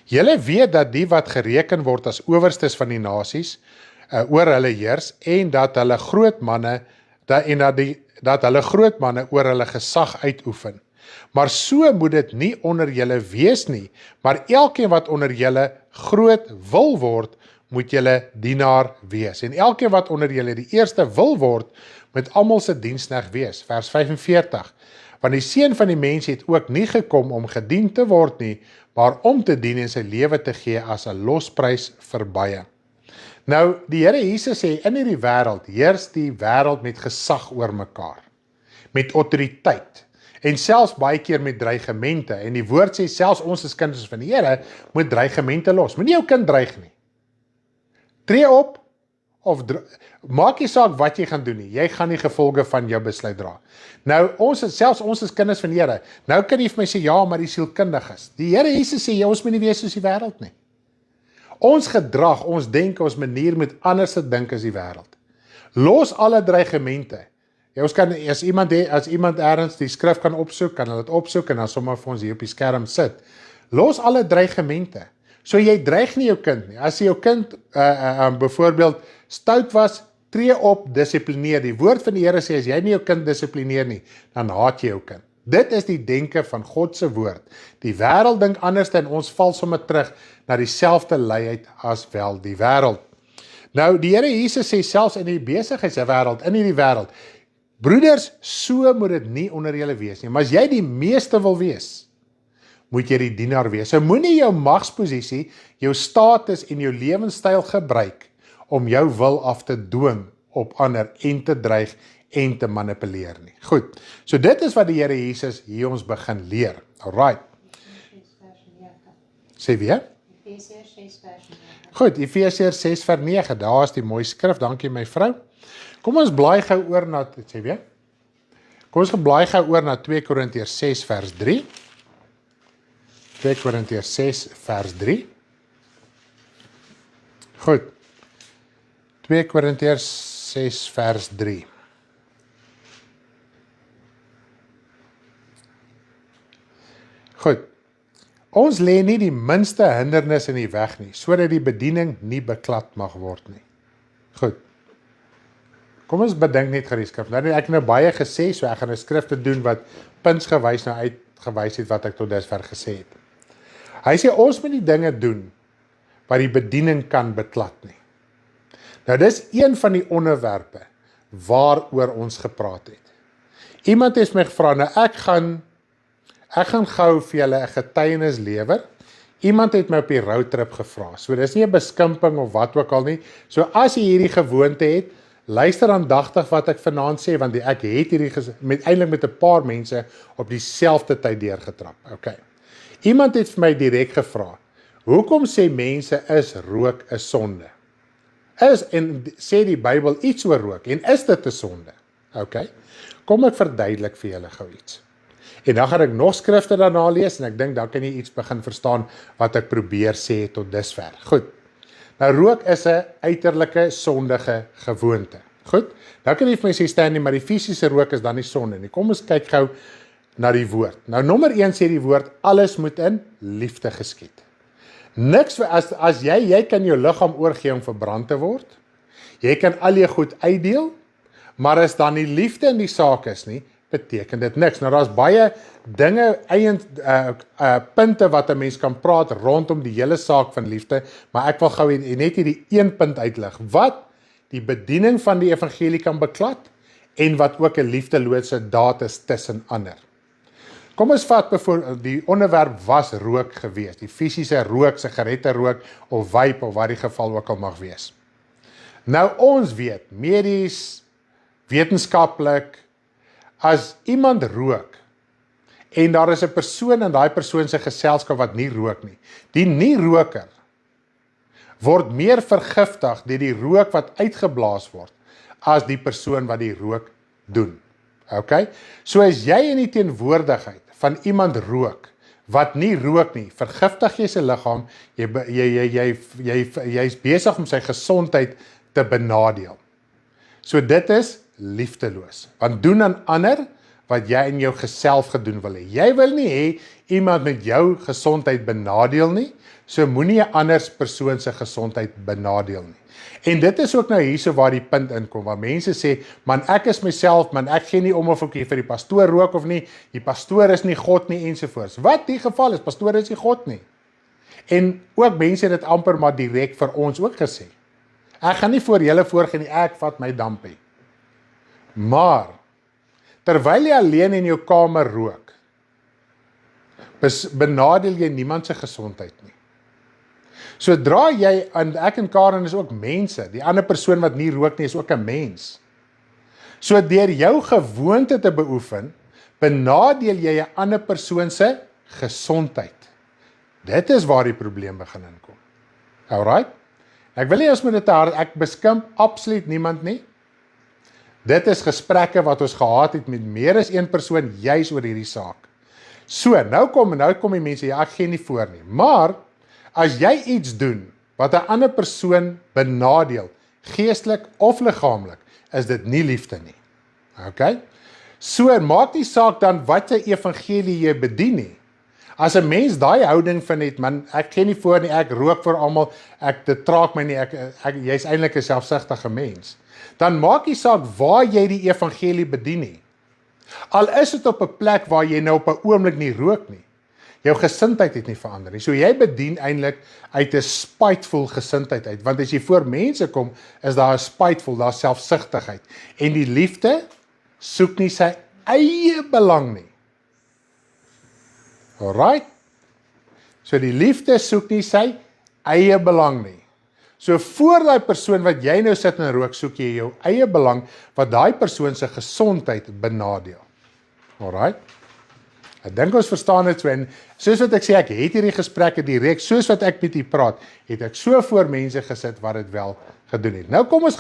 Julle weet dat die wat gereken word as owerstes van die nasies oor hulle heers en dat hulle groot manne oor hulle gesag uitoefen. Maar so moet dit nie onder julle wees nie, maar elkeen wat onder julle groot wil word, moet julle dienaar wees. En elkeen wat onder julle die eerste wil word, moet almal se diensknegt wees. Vers 45. Want die Seun van die mens het ook nie gekom om gedien te word nie, maar om te dien en sy lewe te gee as 'n losprys vir baie. Nou, die Here Jesus sê, in hierdie wêreld heers die wêreld met gesag oor mekaar, met autoriteit, en selfs baie keer met dreigemente, en die woord sê, selfs ons as kinders van die Here, moet dreigemente los. Moenie jou kind dreig nie. Tree op, of maak nie saak wat jy gaan doen nie, jy gaan die gevolge van jou besluit dra. Nou, selfs ons as kinders van die Here, nou kan jy vir my sê, ja, maar die sielkundig is. Die Here Jesus sê, ons moet nie wees soos die wêreld nie. Ons gedrag, ons denke, ons manier moet anders te dink as die wêreld. Los alle dreigemente. Ja, ons kan, as iemand ergens die skrif kan opsoek, kan hulle dit opsoek en dan sommer vir ons hier op die skerm sit. Los alle dreigemente. So jy dreig nie jou kind nie. As jou kind byvoorbeeld stout was, tree op, dissiplineer. Die woord van die Here sê, as jy nie jou kind dissiplineer nie, dan haat jy jou kind. Dit is die denke van God se woord. Die wêreld dink anders en ons val sommer terug na dieselfde luiheid as wel die wêreld. Nou, die Here Jesus sê selfs in die besigheidswêreld, in hierdie wêreld, broeders, so moet dit nie onder julle wees nie. Maar as jy die meeste wil wees, moet jy die dienaar wees. So moenie jou magsposisie, jou status en jou lewenstyl gebruik om jou wil af te dwing op ander en te dreig en te manipuleer nie. Goed, so dit is wat die Here Jesus hier ons begin leer. Alright. Sê weer? Efesiërs 6 vers 9. Goed, Efesiërs 6 vers 9, daar is die mooi skrif, dankie my vrou. Kom ons blaai gou oor na, sê weer? Kom ons blaai gou oor na 2 Korintiërs 6 vers 3. 2 Korintiërs 6 vers 3. Goed. 2 Korintiërs 6 vers 3. Goed. Ons lê nie die minste hindernis in die weg nie, sodat die bediening nie beklad mag word nie. Goed. Kom ons bedink net die skrif. Nou ek nou baie gesê, so ek gaan 'n skrif te doen wat puntsgewys nou uitgewys het wat ek tot dusver gesê het. Hy sê ons moet die dinge doen wat die bediening kan beklad nie. Nou dis een van die onderwerpe waaroor ons gepraat het. Iemand het my gevra, nou ek gaan gou vir julle 'n getuienis lewer. Iemand het my op die roadtrip gevra. So dis nie 'n beskimping of wat ook al nie. So as jy hierdie gewoonte het, luister aandagtig wat ek vanaand sê, want ek het hierdie eintlik met 'n paar mense op dieselfde tyd deurgetrap. Okay. Iemand het vir my direk gevra, hoekom sê mense is rook 'n sonde? En sê die Bybel iets oor rook, en is dit 'n sonde? Okay. Kom ek verduidelik vir julle gou iets. En dan gaan ek nog skrifte daarna lees, en ek dink dan kan jy iets begin verstaan wat ek probeer sê tot dusver. Goed. Nou rook is 'n uiterlike sondige gewoonte. Goed. Nou kan jy vir my sê Stanley, maar die fisiese rook is dan nie sonde nie. Kom ons kyk gou na die woord. Nou nommer 1 sê die woord, alles moet in liefde geskied. Niks, as jy kan jou liggaam oorgee om verbrand te word, jy kan al jou goed uitdeel, maar as dan nie liefde in die saak is nie, beteken dit niks. Nou daar's baie dinge, punte wat 'n mens kan praat rondom die hele saak van liefde, maar ek wil gou net hierdie een punt uitlig, wat die bediening van die evangelie kan beklad, en wat ook 'n liefdelose daad is tussen ander. Kom ons vat byvoorbeeld, die onderwerp was rook gewees, die fisiese rook, sigarette rook, of vape, of wat die geval ook al mag wees. Nou ons weet, medies, wetenskaplik, as iemand rook, en daar is 'n persoon in daai persoon se geselskap wat nie rook nie, die nie-roker word meer vergiftig deur die rook wat uitgeblaas word, as die persoon wat die rook doen. Okay? So as jy in die teenwoordigheid van iemand rook, wat nie rook nie, vergiftig jy sy liggaam, jy's besig om sy gesondheid te benadeel. So dit is liefdeloos, want doen aan ander wat jy in jou geself gedoen wil hê. Jy wil nie hê iemand met jou gesondheid benadeel nie, so moenie 'n ander persoon se gesondheid benadeel nie. En dit is ook nou hierso waar die punt inkom, waar mense sê, man ek is myself, man ek gee nie om of ek vir die pastoor rook of nie, die pastoor is nie God nie, ensovoorts. Wat die geval is, pastoor is nie God nie. En ook mense het dit amper maar direk vir ons ook gesê. Ek gaan nie voor julle voorgee nie, ek vat my dampie. Maar, terwyl jy alleen in jou kamer rook, benadeel jy niemand se gesondheid nie. Sodra jy, en ek en Karen is ook mense, die ander persoon wat nie rook nie is ook 'n mens. So deur jou gewoonte te beoefen, benadeel jy 'n ander persoon se gesondheid. Dit is waar die probleem begin inkom. Alright? Ek wil nie ons met dit hard, ek beskimp absoluut niemand nie. Dit is gesprekke wat ons gehad het met meer as een persoon juis oor hierdie saak. So, nou kom die mense, ja, ek gee nie voor nie. Maar, as jy iets doen, wat 'n ander persoon benadeel, geestelik of liggaamlik, is dit nie liefde nie. Okay? So, maak nie saak dan wat 'n evangelie jy bedien nie. As 'n mens daai houding van het, man, ek gee nie voor nie, ek rook vir almal, dit traak my nie, jy's eintlik 'n selfsugtige mens. Dan maak nie saak waar jy die evangelie bedien nie. Al is dit op 'n plek waar jy nou op 'n oomblik nie rook nie. Jou gesindheid het nie verander nie. So jy bedien eintlik uit 'n spiteful gesindheid uit, want as jy voor mense kom, is daar 'n spiteful, daar selfsugtigheid. En die liefde soek nie sy eie belang nie. Alright? So die liefde soek nie sy eie belang nie. So voor daai persoon wat jy nou sit en rook, soek jy jou eie belang, wat daai persoon se gesondheid benadeel. Alright? Ek dink ons verstaan dit so, en soos wat ek sê, ek het hierdie gesprekke direk, soos wat ek met u praat, het ek so voor mense gesit wat dit wel gedoen het. Nou kom ons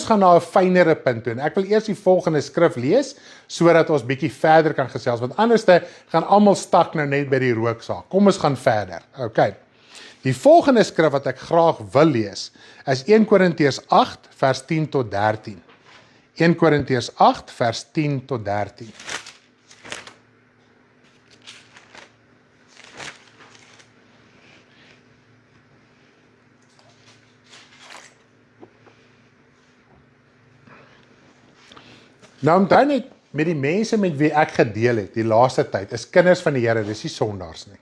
gaan na 'n fynere punt toe, en ek wil eers die volgende skrif lees, sodat ons bietjie verder kan gesels, want anders gaan almal stak nou net by die rooksaak. Kom ons gaan verder. Okay. Die volgende skrif wat ek graag wil lees, is 1 Korintiërs 8 vers 10 tot 13. 1 Korintiërs 8 vers 10 tot 13. Nou onthou net, met die mense met wie ek gedeel het, die laaste tyd, is kinders van die Here, dis nie sondaars nie.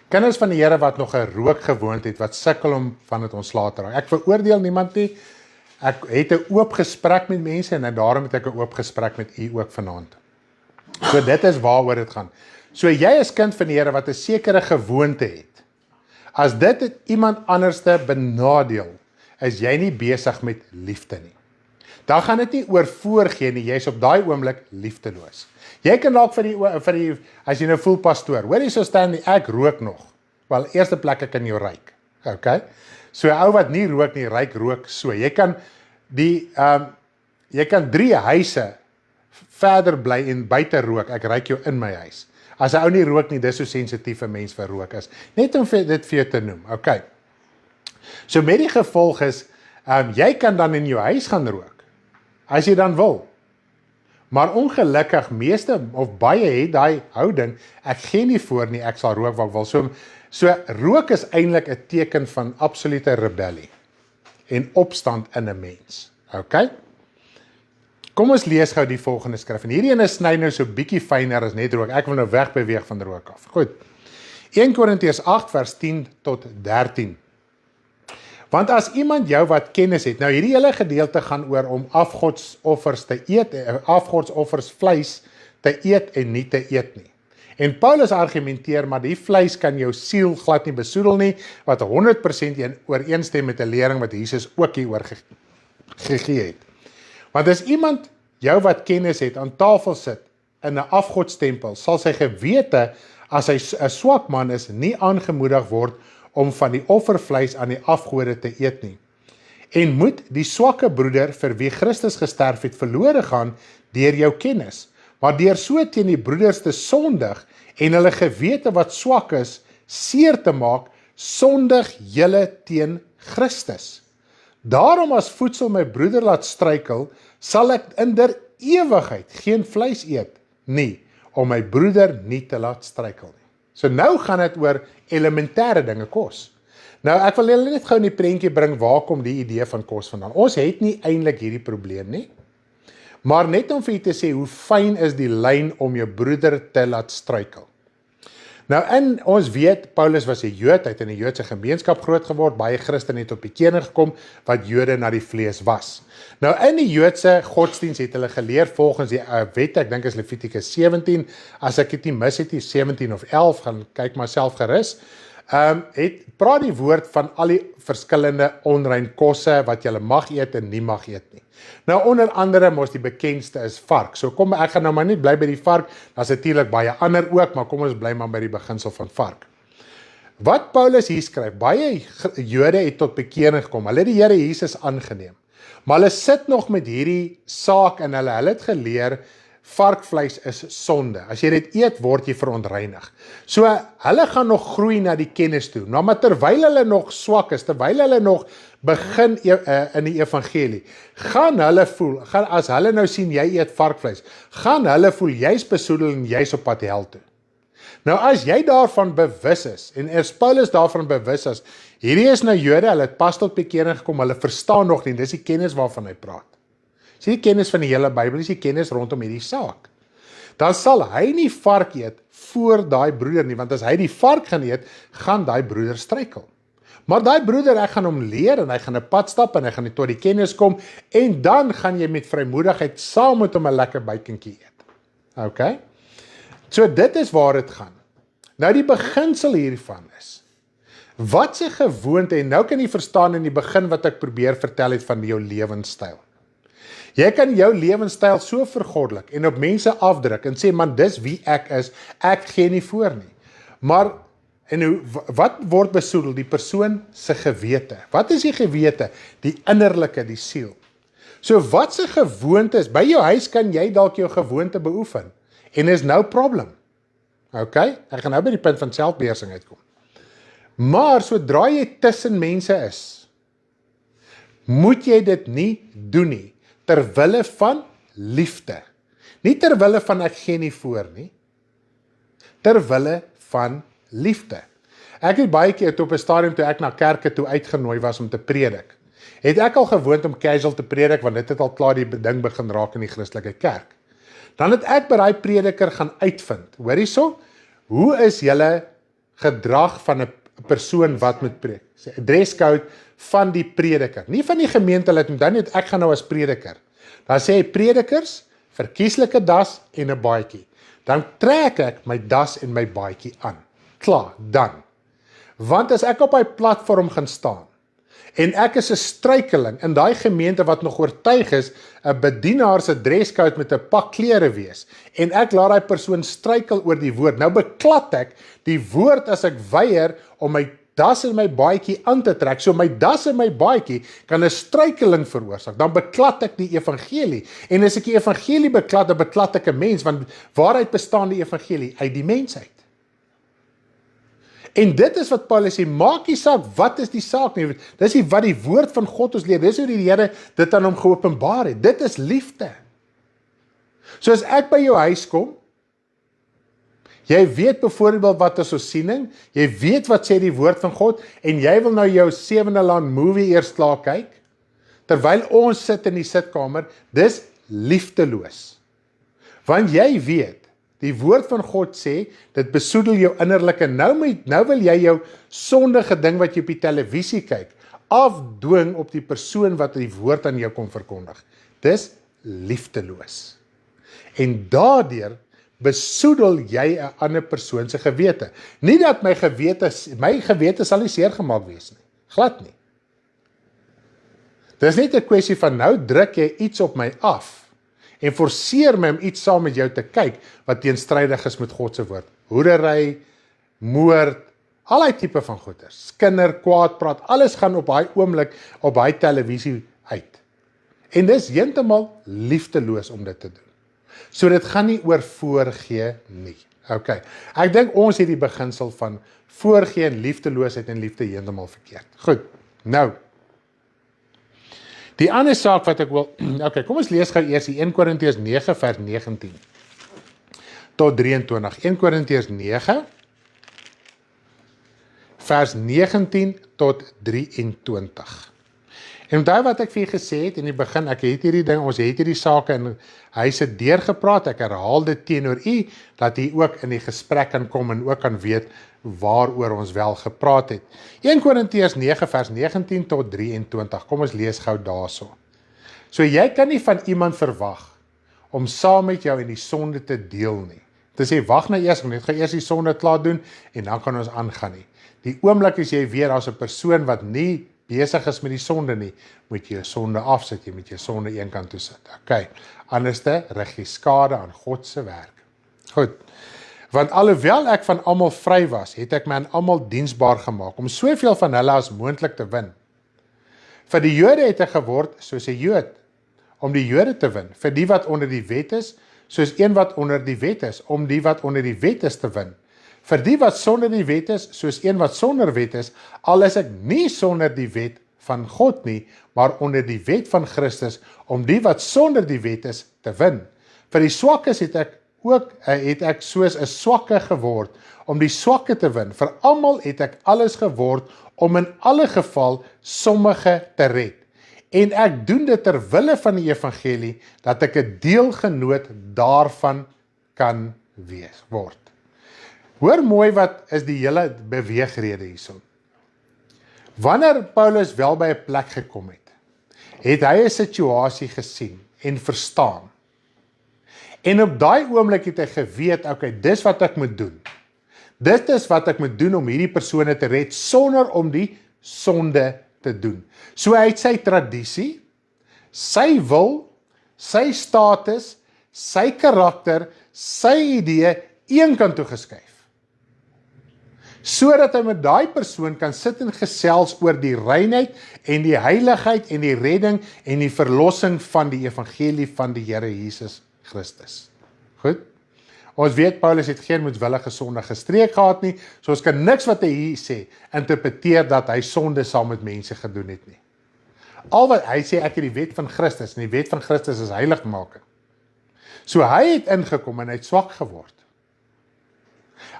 Kinders van die Here wat nog 'n rookgewoonte het, wat sukkel om van dit ontslae te raak. Ek veroordeel niemand nie. Ek het 'n oop gesprek met mense en daarom het ek 'n oop gesprek met u ook vanaand. So dit is waaroor dit gaan. So jy is kind van die Here wat 'n sekere gewoonte het. As dit iemand anderste benadeel, is jy nie besig met liefde nie. Dan gaan dit nie oor voorgee nie, jy's op daai oomblik liefdeloos. Jy kan dalk vir die as jy nou voel pastoor, hoor jy so staan nie, ek rook nog. Wel, eerste plek ek kan jou ruik. Okay? So 'n ou wat nie rook nie, rook so. Jy kan jy kan 3 huise verder bly en buite rook, ek ruik jou in my huis. As 'n ou nie rook nie, dis so sensitief 'n mens vir rook is. Net om dit vir jou te noem. Okay. So met die gevolg is, jy kan dan in jou huis gaan rook, as jy dan wil. Maar ongelukkig, meeste of baie het daai houding, ek gee nie voor nie, ek sal rook wat ek wil. So rook is eintlik 'n teken van absolute rebellie en opstand in 'n mens. Okay? Kom ons lees gou die volgende skrif. En hierdie ene sny nou so bietjie fyner as net rook. Ek wil nou wegbeweeg van rook af. Goed. 1 Korintiërs 8 vers 10 tot 13. Want as iemand jou wat kennis het, nou hierdie hele gedeelte gaan oor om afgodsoffers te eet, afgodsoffers vleis te eet en nie te eet nie. En Paulus argumenteer, maar die vleis kan jou siel glad nie besoedel nie, wat 100% ooreenstem met 'n lering wat Jesus ook hieroor gegee het. Want as iemand jou wat kennis het aan tafel sit in 'n afgodstempel, sal sy gewete, as hy 'n swak man is, nie aangemoedig word om van die offervleis aan die afgode te eet nie. En moet die swakke broeder vir wie Christus gesterf het verlore gaan deur jou kennis, maar deur so teen die broeders te sondig en hulle gewete wat swak is seer te maak, sondig julle teen Christus. Daarom as voedsel my broeder laat struikel, sal ek in der ewigheid geen vleis eet nie, om my broeder nie te laat struikel nie. So nou gaan dit oor elementêre dinge kos. Nou ek wil julle net gou in die prentjie bring waar kom die idee van kos vandaan. Ons het nie eintlik hierdie probleem nie, maar net om vir julle te sê hoe fyn is die lyn om jou broeder te laat struikel. Nou ons weet, Paulus was 'n Jood, hy het in 'n Joodse gemeenskap groot geword, baie Christene het op bekering gekom, wat Jode na die vlees was. Nou in die Joodse godsdiens het hulle geleer volgens die wet, ek dink is Levitikus 17, as ek dit nie mis het, 17 of 11, gaan kyk maar self gerus, praat die woord van al die verskillende onrein kosse, wat jy mag eet en nie mag eet nie. Nou onder andere mos die bekendste is vark. So kom, ek gaan nou maar net bly by die vark, daar's natuurlik baie ander ook, maar kom ons bly maar by die beginsel van vark. Wat Paulus hier skryf, baie Jode het tot bekering gekom, hulle het die Here Jesus aangeneem, maar hulle sit nog met hierdie saak en hulle het geleer, varkvleis is sonde. As jy dit eet, word jy verontreinig. So, hulle gaan nog groei na die kennis toe. Nou, maar terwyl hulle nog swak is, terwyl hulle nog begin in die evangelie, gaan hulle voel, as hulle nou sien, jy eet varkvleis, gaan hulle voel, jy's besoedel en jy's op pad hel toe. Nou, as jy daarvan bewus is, en as Paulus daarvan bewus is, hierdie is nou Jode, hulle het pas tot bekering gekom, hulle verstaan nog nie, dis die kennis waarvan hy praat. Dis die kennis van die hele Bybel, dis die kennis rondom hierdie saak. Dan sal hy nie vark eet voor daai broeder nie, want as hy die vark gaan eet, gaan daai broeder struikel. Maar daai broeder, ek gaan hom leer, en hy gaan 'n pad stap, en hy gaan tot die kennis kom, en dan gaan jy met vrymoedigheid saam met hom 'n lekker bytjie eet. Okay? So dit is waar dit gaan. Nou die beginsel hiervan is, wat se gewoonte, en nou kan jy verstaan in die begin wat ek probeer vertel het van jou lewenstyl. Jy kan jou lewenstyl so vergoddelik en op mense afdruk en sê, man, dis wie ek is, ek gee nie voor nie. Maar, wat word besoedel? Die persoon se gewete. Wat is die gewete? Die innerlike, die siel. So wat se gewoonte is? By jou huis kan jy dalk jou gewoonte beoefen. En is nou problem. Okay? Ek gaan nou by die punt van selfbeheersing uitkom. Maar sodra jy tussen mense is, moet jy dit nie doen nie. Terwille van liefde. Nie terwille van ek gee nie voor nie. Terwille van liefde. Ek het baie keer op 'n stadium toe ek na kerke toe uitgenooi was om te predik. Het ek al gewoond om casual te predik, want dit het al klaar die ding begin raak in die Christelike kerk. Dan het ek by daai prediker gaan uitvind. Hoor hierso, hoe is julle gedrag van 'n persoon wat moet preek. Sê 'n dresscode van die prediker, nie van die gemeentelid, dan net ek gaan nou as prediker. Dan sê hy predikers, verkieslike das en 'n baadjie. Dan trek ek my das en my baadjie aan. Klaar, dan. Want as ek op hy platform gaan staan, en ek is 'n struikeling in daai gemeente wat nog oortuig is, 'n bedienaar se dresscode met 'n pak klere wees, en ek laat daai persoon struikel oor die woord. Nou beklad ek die woord as ek weier om my das en my baadjie aan te trek. So my das en my baadjie kan 'n struikeling veroorsaak. Dan beklad ek die evangelie. En as ek die evangelie beklad, dan beklad ek 'n mens, want waaruit bestaan die evangelie? Uit die mensheid. En dit is wat Paulus sê, maak nie saak, wat is die saak nie, dis nie wat die woord van God ons leer, dis hoe die Here dit aan hom geopenbaar het, dit is liefde. So as ek by jou huis kom, jy weet byvoorbeeld wat is ons siening, jy weet wat sê die woord van God, en jy wil nou jou 7de land movie eers klaar kyk, terwyl ons sit in die sitkamer, dis liefdeloos. Want jy weet, die woord van God sê, dit besoedel jou innerlike, nou wil jy jou sondige ding wat jy op die televisie kyk, afdwing op die persoon wat die woord aan jou kom verkondig. Dis liefdeloos. En daardeur besoedel jy 'n ander persoon se gewete. Nie dat my gewete sal nie seer gemaak wees nie, glad nie. Dis net 'n kwessie van nou druk jy iets op my af, en forceer my om iets saam met jou te kyk, wat teenstrydig is met God se woord. Hoerery, moord, al die tipe van goeders, skinder, kwaad praat, alles gaan op daai oomblik, op daai televisie uit. En dis heeltemal liefdeloos om dit te doen. So dit gaan nie oor voorgee nie. Okay. Ek dink ons het die beginsel van voorgee en liefdeloosheid en liefde heeltemal verkeerd. Goed, nou, die ander saak wat ek wil, okay, kom ons lees gou eers die 1 Korintiërs 9 vers 19 tot 23. 1 Korintiërs 9 vers 19 tot 23. En onthou wat ek vir julle gesê het in die begin, ek het hierdie ding, ons het hierdie sake in huise deurgepraat, ek herhaal dit teenoor u, dat u ook in die gesprek kan kom en ook kan weet waaroor ons wel gepraat het. 1 Korintiërs 9 vers 19 tot 23, kom ons lees gou daarso. So jy kan nie van iemand verwag om saam met jou in die sonde te deel nie. Dit sê, wag nou eers, net gaan eers die sonde klaar doen en dan kan ons aangaan nie. Die oomblik as jy weer as 'n persoon wat nie besig is met die sonde nie, moet jy jou sonde afsit, jy moet jou sonde een kant toe sit. Okay, anderste rig jy skade aan God se werk. Goed, want alhoewel ek van almal vry was, het ek my aan almal diensbaar gemaak, om soveel van hulle as moontlik te win. Vir die Jode het ek geword soos 'n Jood, om die Jode te win. Vir die wat onder die wet is, soos een wat onder die wet is, om die wat onder die wet is te win. Vir die wat sonder die wet is, soos een wat sonder wet is, al is ek nie sonder die wet van God nie, maar onder die wet van Christus, om die wat sonder die wet is te win. Vir die swakkes het ek soos 'n swakke geword, om die swakke te win. Vir almal het ek alles geword, om in alle geval sommige te red. En ek doen dit ter wille van die evangelie, dat ek 'n deelgenoot daarvan kan word. Hoor mooi wat is die hele beweegrede hierson. Wanneer Paulus wel by 'n plek gekom het, het hy 'n situasie gesien en verstaan. En op daai oomblik het hy geweet, okay, dis wat ek moet doen. Dit is wat ek moet doen om hierdie persone te red, sonder om die sonde te doen. So hy het sy tradisie, sy wil, sy status, sy karakter, sy idee, een kant toe geskuif. Sodat hy met daai persoon kan sit en gesels oor die reinheid en die heiligheid en die redding en die verlossing van die evangelie van die Here Jesus Christus. Goed? Ons weet Paulus het geen moedwillige sonde gestreek gehad nie, so ons kan niks wat hy hier sê interpreteer dat hy sonde saam met mense gedoen het nie. Al wat hy sê, ek het die wet van Christus, en die wet van Christus is heiligmaking. So hy het ingekom en hy het swak geword.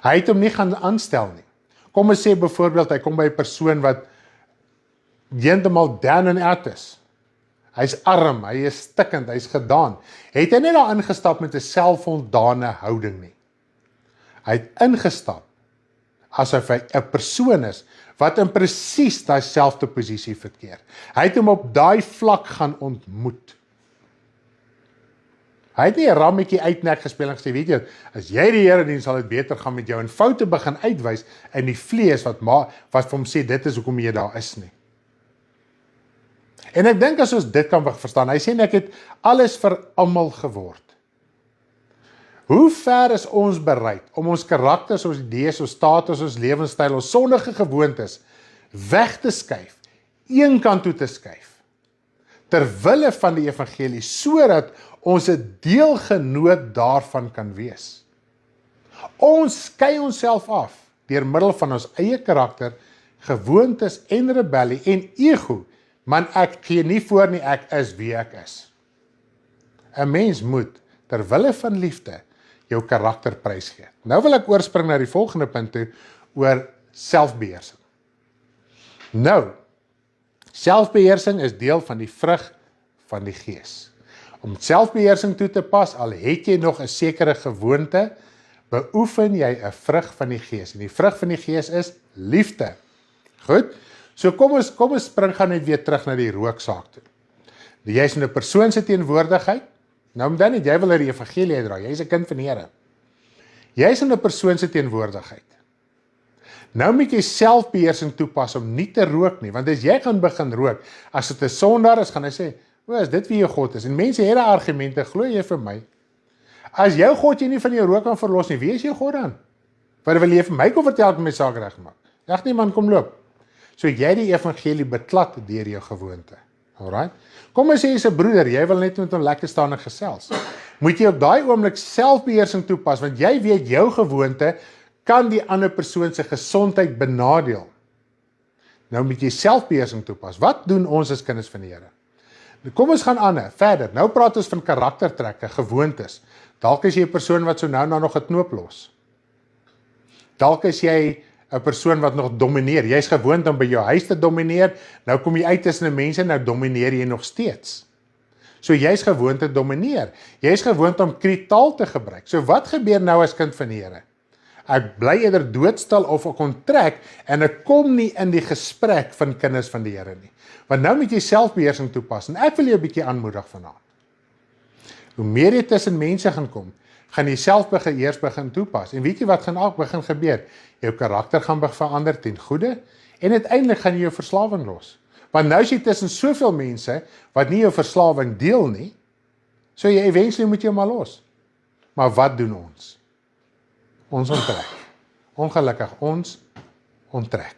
Hy het hom nie gaan aanstel nie. Kom ons sê byvoorbeeld, hy kom by 'n persoon wat heeltemal down and out is. Hy's arm, hy is stikkend, hy's gedaan. Het hy net daar ingestap met 'n selfvoldane houding nie. Hy het ingestap asof hy 'n persoon is, wat in presies daai selfde posisie verkeer. Hy het hom op daai vlak gaan ontmoet. Hy het nie 'n rammetjie uitnek gespeel en gesê, weet jy, as jy die Here dien, sal dit beter gaan met jou, en foute begin uitwys in die vlees, wat vir hom sê, dit is hoekom jy daar is nie. En ek dink as ons dit kan verstaan, hy sê, ek het alles vir almal geword. Hoe ver is ons bereid om ons karakters, ons idees, ons status, ons lewenstyl, ons sondige gewoontes weg te skuif, een kant toe te skuif, terwille van die evangelie, sodat ons 'n deelgenoot daarvan kan wees. Ons skei onsself af deur middel van ons eie karakter, gewoontes en rebellie en ego, man ek gee nie voor nie, ek is wie ek is. 'n Mens moet, terwille van liefde, jou karakter prysgee. Nou wil ek oorspring na die volgende punt toe, oor selfbeheersing. Nou, selfbeheersing is deel van die vrug van die Gees. Om selfbeheersing toe te pas, al het jy nog 'n sekere gewoonte, beoefen jy 'n vrug van die Gees. En die vrug van die Gees is liefde. Goed? So kom ons spring gaan net weer terug na die rooksaak toe. Jy is in 'n persoon se teenwoordigheid. Nou dan net, jy wil die evangelie uitdra, jy is 'n kind van die Here. Jy is in 'n persoon se teenwoordigheid. Nou moet jy selfbeheersing toepas om nie te rook nie, want as jy gaan begin rook, as dit 'n sondaar is, gaan hy sê, o, is dit wie jou God is? En mense het daai argumente, glo jy vir my? As jou God jy nie van jou rook kan verlos nie, wie is jou God dan? Wat wil jy vir my kom vertel, ek my saak regmaak? Dag nie man, kom loop. So jy die evangelie beklad deur jou gewoonte. Alright? Kom ons sê jy's 'n broeder, jy wil net met hom lekker staan en gesels. Moet jy op daai oomblik selfbeheersing toepas, want jy weet jou gewoonte kan die ander persoon se gesondheid benadeel. Nou moet jy selfbeheersing toepas. Wat doen ons as kinders van die Here? Kom ons gaan aan, verder. Nou praat ons van karaktertrekke, gewoontes. Dalk is jy 'n persoon wat so nou nog 'n knoop los. Dalk is jy 'n persoon wat nog domineer. Jy's gewoond om by jou huis te domineer. Nou kom jy uit tussen mense, nou domineer jy nog steeds. So jy's gewoond te domineer. Jy's gewoond om kritaal te gebruik. So wat gebeur nou as kind van die Here? Ek bly eerder doodstil of ek onttrek en ek kom nie in die gesprek van kinders van die Here nie. Want nou moet jy selfbeheersing toepas en ek wil jou 'n bietjie aanmoedig vanaand. Hoe meer jy tussen mense gaan kom, gaan jy eers begin toepas. En weet jy wat gaan ook begin gebeur? Jou karakter gaan verander ten goeie en uiteindelik gaan jy jou verslawing los. Want nou is jy tussen soveel mense wat nie jou verslawing deel nie, so jy eventually moet jy maar los. Maar wat doen ons? Ons onttrek. Ongelukkig, ons onttrek.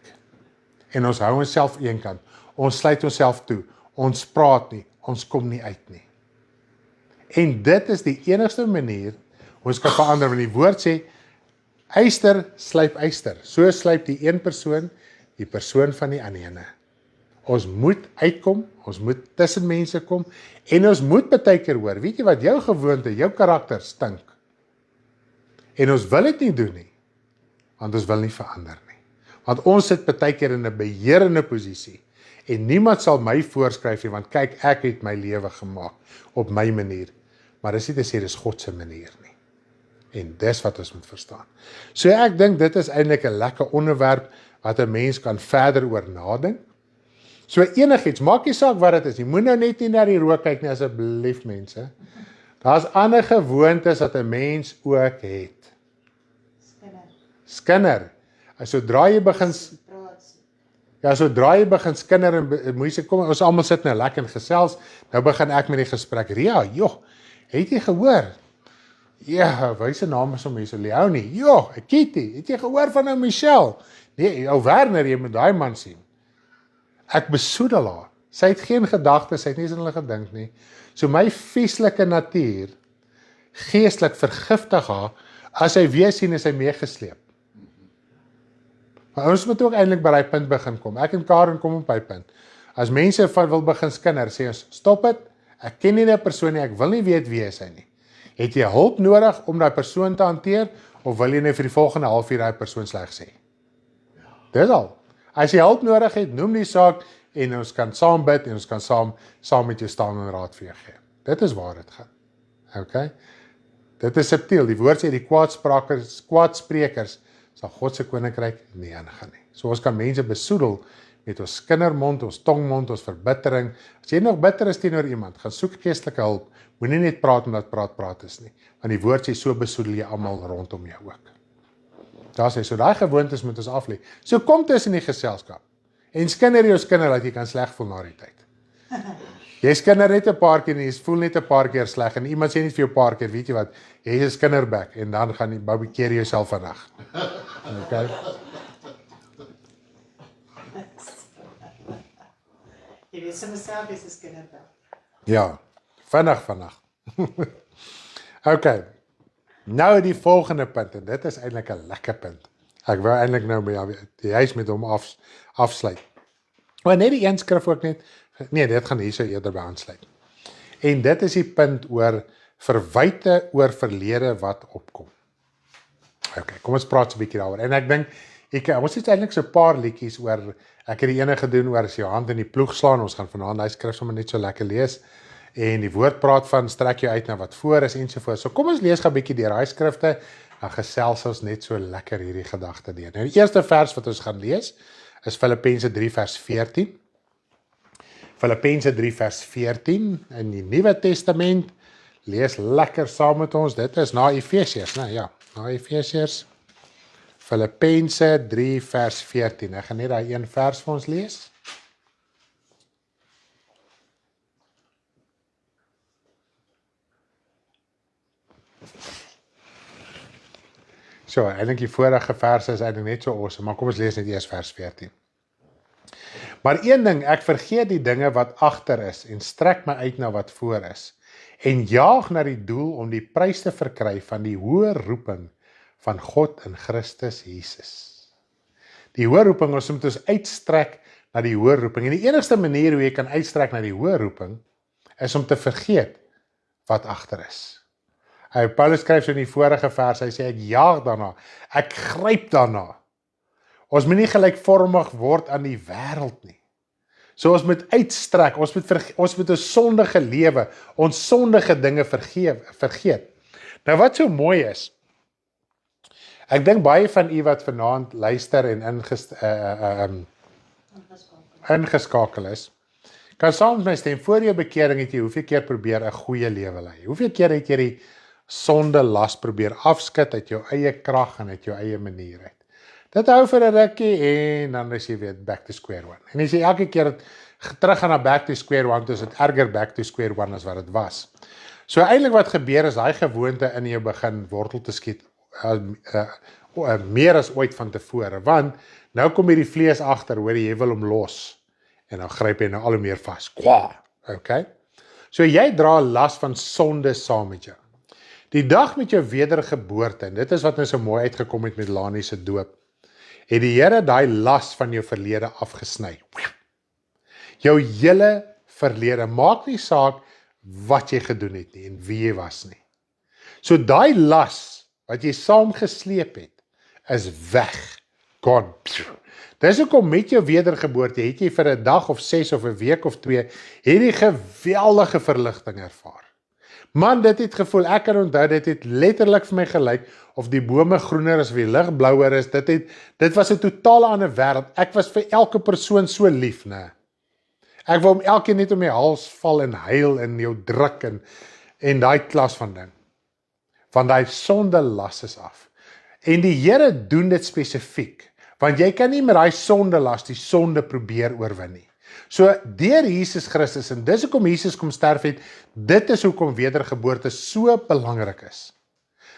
En ons hou onsself eenkant. Ons sluit onsself toe. Ons praat nie. Ons kom nie uit nie. En dit is die enigste manier ons kan verander, want die woord sê, yster slyp yster. So slyp die een persoon die persoon van die ander ene. Ons moet uitkom, ons moet tussen mense kom, en ons moet baie keer hoor, weet jy wat, jou gewoonte, jou karakter stink. En ons wil dit nie doen nie, want ons wil nie verander nie. Want ons sit baie keer in 'n beheerende posisie, en niemand sal my voorskryf nie, want kyk, ek het my lewe gemaak, op my manier. Maar dis nie te sê, dis God se manier nie. En dis wat ons moet verstaan. So ek dink, dit is eintlik 'n lekker onderwerp, wat 'n mens kan verder oor nadink. So enigiets, maak nie saak wat dit is, jy moet nou net nie na die rook kyk nie, asseblief mense. Daar's ander gewoontes wat 'n mens ook het. Skinder. Sodra jy begin skinder en moeise kom, ons almal sit nou lekker en gesels, nou begin ek met die gesprek. Ria, joh, het jy gehoor? Ja, wyse naam is om mense, Leonie, joh, Kitty, het jy gehoor van nou Michelle? Nee, ou Werner, jy moet daai man sien. Ek besoedel haar. Sy het geen gedagtes, sy het nie eens aan hulle gedink nie. So my vieslike natuur, geestelik vergiftig haar, as hy weer sien, is hy meegesleep. Maar ons moet ook eintlik by daai punt begin kom. Ek en Karen kom op by punt. As mense wil begin skinder, sê ons, stop dit, ek ken nie die persoon nie, ek wil nie weet wie is hy nie. Het jy hulp nodig om daai persoon te hanteer, of wil jy net vir die volgende halfuur daai persoon sleg sê? Dis al. As jy hulp nodig het, noem die saak, en ons kan saam bid, en ons kan saam met jou staan en raad vir jou gee. Dit is waar dit gaan. Okay? Dit is subtiel. Die woord sê, die kwaadsprekers sal God se koninkryk nie ingaan nie. So ons kan mense besoedel met ons kindermond, ons tongmond, ons verbittering. As jy nog bitter is teenoor iemand, gaan soek geestelike hulp. Moenie net praat omdat praat is nie. Want die woord sê so besoedel jy almal rondom jou ook. Daar sê so daai gewoontes moet ons aflê. So kom tussen die geselskap. En skinder jou skinder dat jy kan sleg voel na die tyd. Jy skinder net 'n paar keer en jy voel net 'n paar keer sleg en iemand sê net vir jou 'n paar keer, weet jy wat, jy is 'n skinderbek en dan gaan jy babiekeer jouself vandag. Okay? Jy weet sommer self is 'n skinderbek. Ja, vandag. Okay. Nou die volgende punt en dit is eintlik 'n lekker punt. Ek wou eintlik nou by die huis met hom afsluit. Maar net die een skrif ook net. Nee, dit gaan hier so eerder by aansluit. En dit is die punt oor verwyte oor verlede wat opkom. Okay, kom ons praat so 'n bietjie daaroor. En ek dink ons het eintlik so 'n paar liedjies oor ek het die ene gedoen oor as jy jou hand in die ploeg slaan. Ons gaan vanaand daai skrif sommer net so lekker lees. En die woord praat van strek jou uit na wat voor is ensovoorts. So kom ons lees gou 'n bietjie deur daai skrifte. Dan gesels ons net so lekker hierdie gedagte deur. Nou die eerste vers wat ons gaan lees is Filippense 3 vers 14. Filippense 3 vers 14 in die Nuwe Testament. Lees lekker saam met ons. Dit is na Efesiërs, né? Ja, na Efesiërs. Filippense 3 vers 14. Ek gaan net daai een vers vir ons lees. So, eintlik die vorige verse is eintlik net so awesome, maar kom ons lees net eers vers 14. Maar een ding, ek vergeet die dinge wat agter is en strek my uit na wat voor is en jaag na die doel om die prys te verkry van die hoë roeping van God in Christus Jesus. Die hoë roeping, ons moet ons uitstrek na die hoë roeping. En die enigste manier hoe jy kan uitstrek na die hoë roeping is om te vergeet wat agter is. Paulus skryf so in die vorige vers, hy sê ek jaag daarna, ek gryp daarna. Ons moet nie gelykvormig word aan die wêreld nie. So ons moet uitstrek, ons moet 'n sondige lewe, ons sondige dinge vergeet. Nou wat so mooi is, ek dink baie van u wat vanaand luister en ingeskakel is, kan saam met my stem, voor jou bekering het jy hoeveel keer probeer 'n goeie lewe lei? Hoeveel keer het jy die sonde las probeer afskud uit jou eie krag en uit jou eie manier uit? Dit hou vir 'n rukkie en dan is jy weer back to square one. En as jy elke keer terug gaan na back to square one, is dit erger back to square one as wat dit was. So eintlik wat gebeur is, daai gewoonte in jou begin wortel te skiet, meer as ooit van tevore, want nou kom hierdie vlees agter, hoor jy wil hom los, en dan gryp jy nou al hoe meer vas, okay? So jy dra las van sonde saam met jou. Die dag met jou wedergeboorte, en dit is wat nou so mooi uitgekom het met Lani se doop, het die Here daai las van jou verlede afgesny. Jou hele verlede, maak nie saak wat jy gedoen het nie en wie jy was nie. So daai las wat jy saam gesleep het, is weg, gone. Dis hoekom met jou wedergeboorte het jy vir 'n dag of 6 of 'n week of 2 hierdie geweldige verligting ervaar. Man, dit het gevoel, ek kan onthou, dit het letterlik vir my gelyk of die bome groener is of die lig blouer is. Dit was 'n totale ander wêreld. Ek was vir elke persoon so lief, né? Ek wou hom elkeen net om my hals val en huil en jou druk en daai klas van ding. Want daai sonde las is af. En die Here doen dit spesifiek, want jy kan nie met daai sonde las die sonde probeer oorwin nie. So deur Jesus Christus, en dis hoekom Jesus kom sterf het, dit is hoekom wedergeboorte so belangrik is.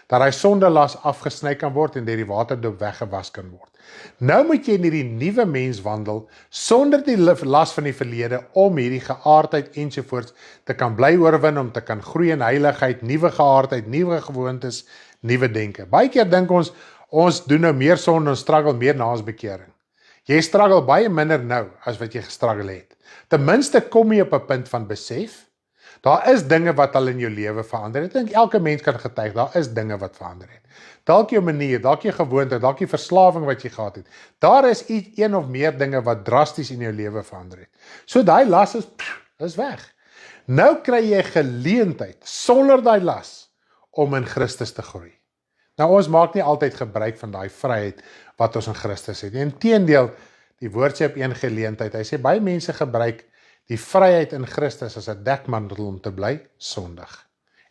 Dat hy sondelas afgesny kan word en deur die waterdoop weggewas kan word. Nou moet jy in hierdie nuwe mens wandel, sonder die las van die verlede, om hierdie geaardheid ensovoorts te kan bly oorwin, om te kan groei in heiligheid, nuwe geaardheid, nuwe gewoontes, nuwe denke. Baie keer dink ons doen nou meer sonde en struggle meer na ons bekering. Jy struggle baie minder nou as wat jy gestruggle het. Ten minste kom jy op 'n punt van besef, daar is dinge wat al in jou lewe verander het. Ek dink elke mens kan getuig, daar is dinge wat verander het. Dalk jou manier, dalk jou gewoonte, dalk die verslawing wat jy gehad het. Daar is een of meer dinge wat drasties in jou lewe verander het. So daai las is weg. Nou kry jy geleentheid, sonder daai las, om in Christus te groei. Nou ons maak nie altyd gebruik van daai vryheid wat ons in Christus het. Inteendeel, die woord sê op een geleentheid, hy sê baie mense gebruik die vryheid in Christus as 'n dekmantel om te bly sondig.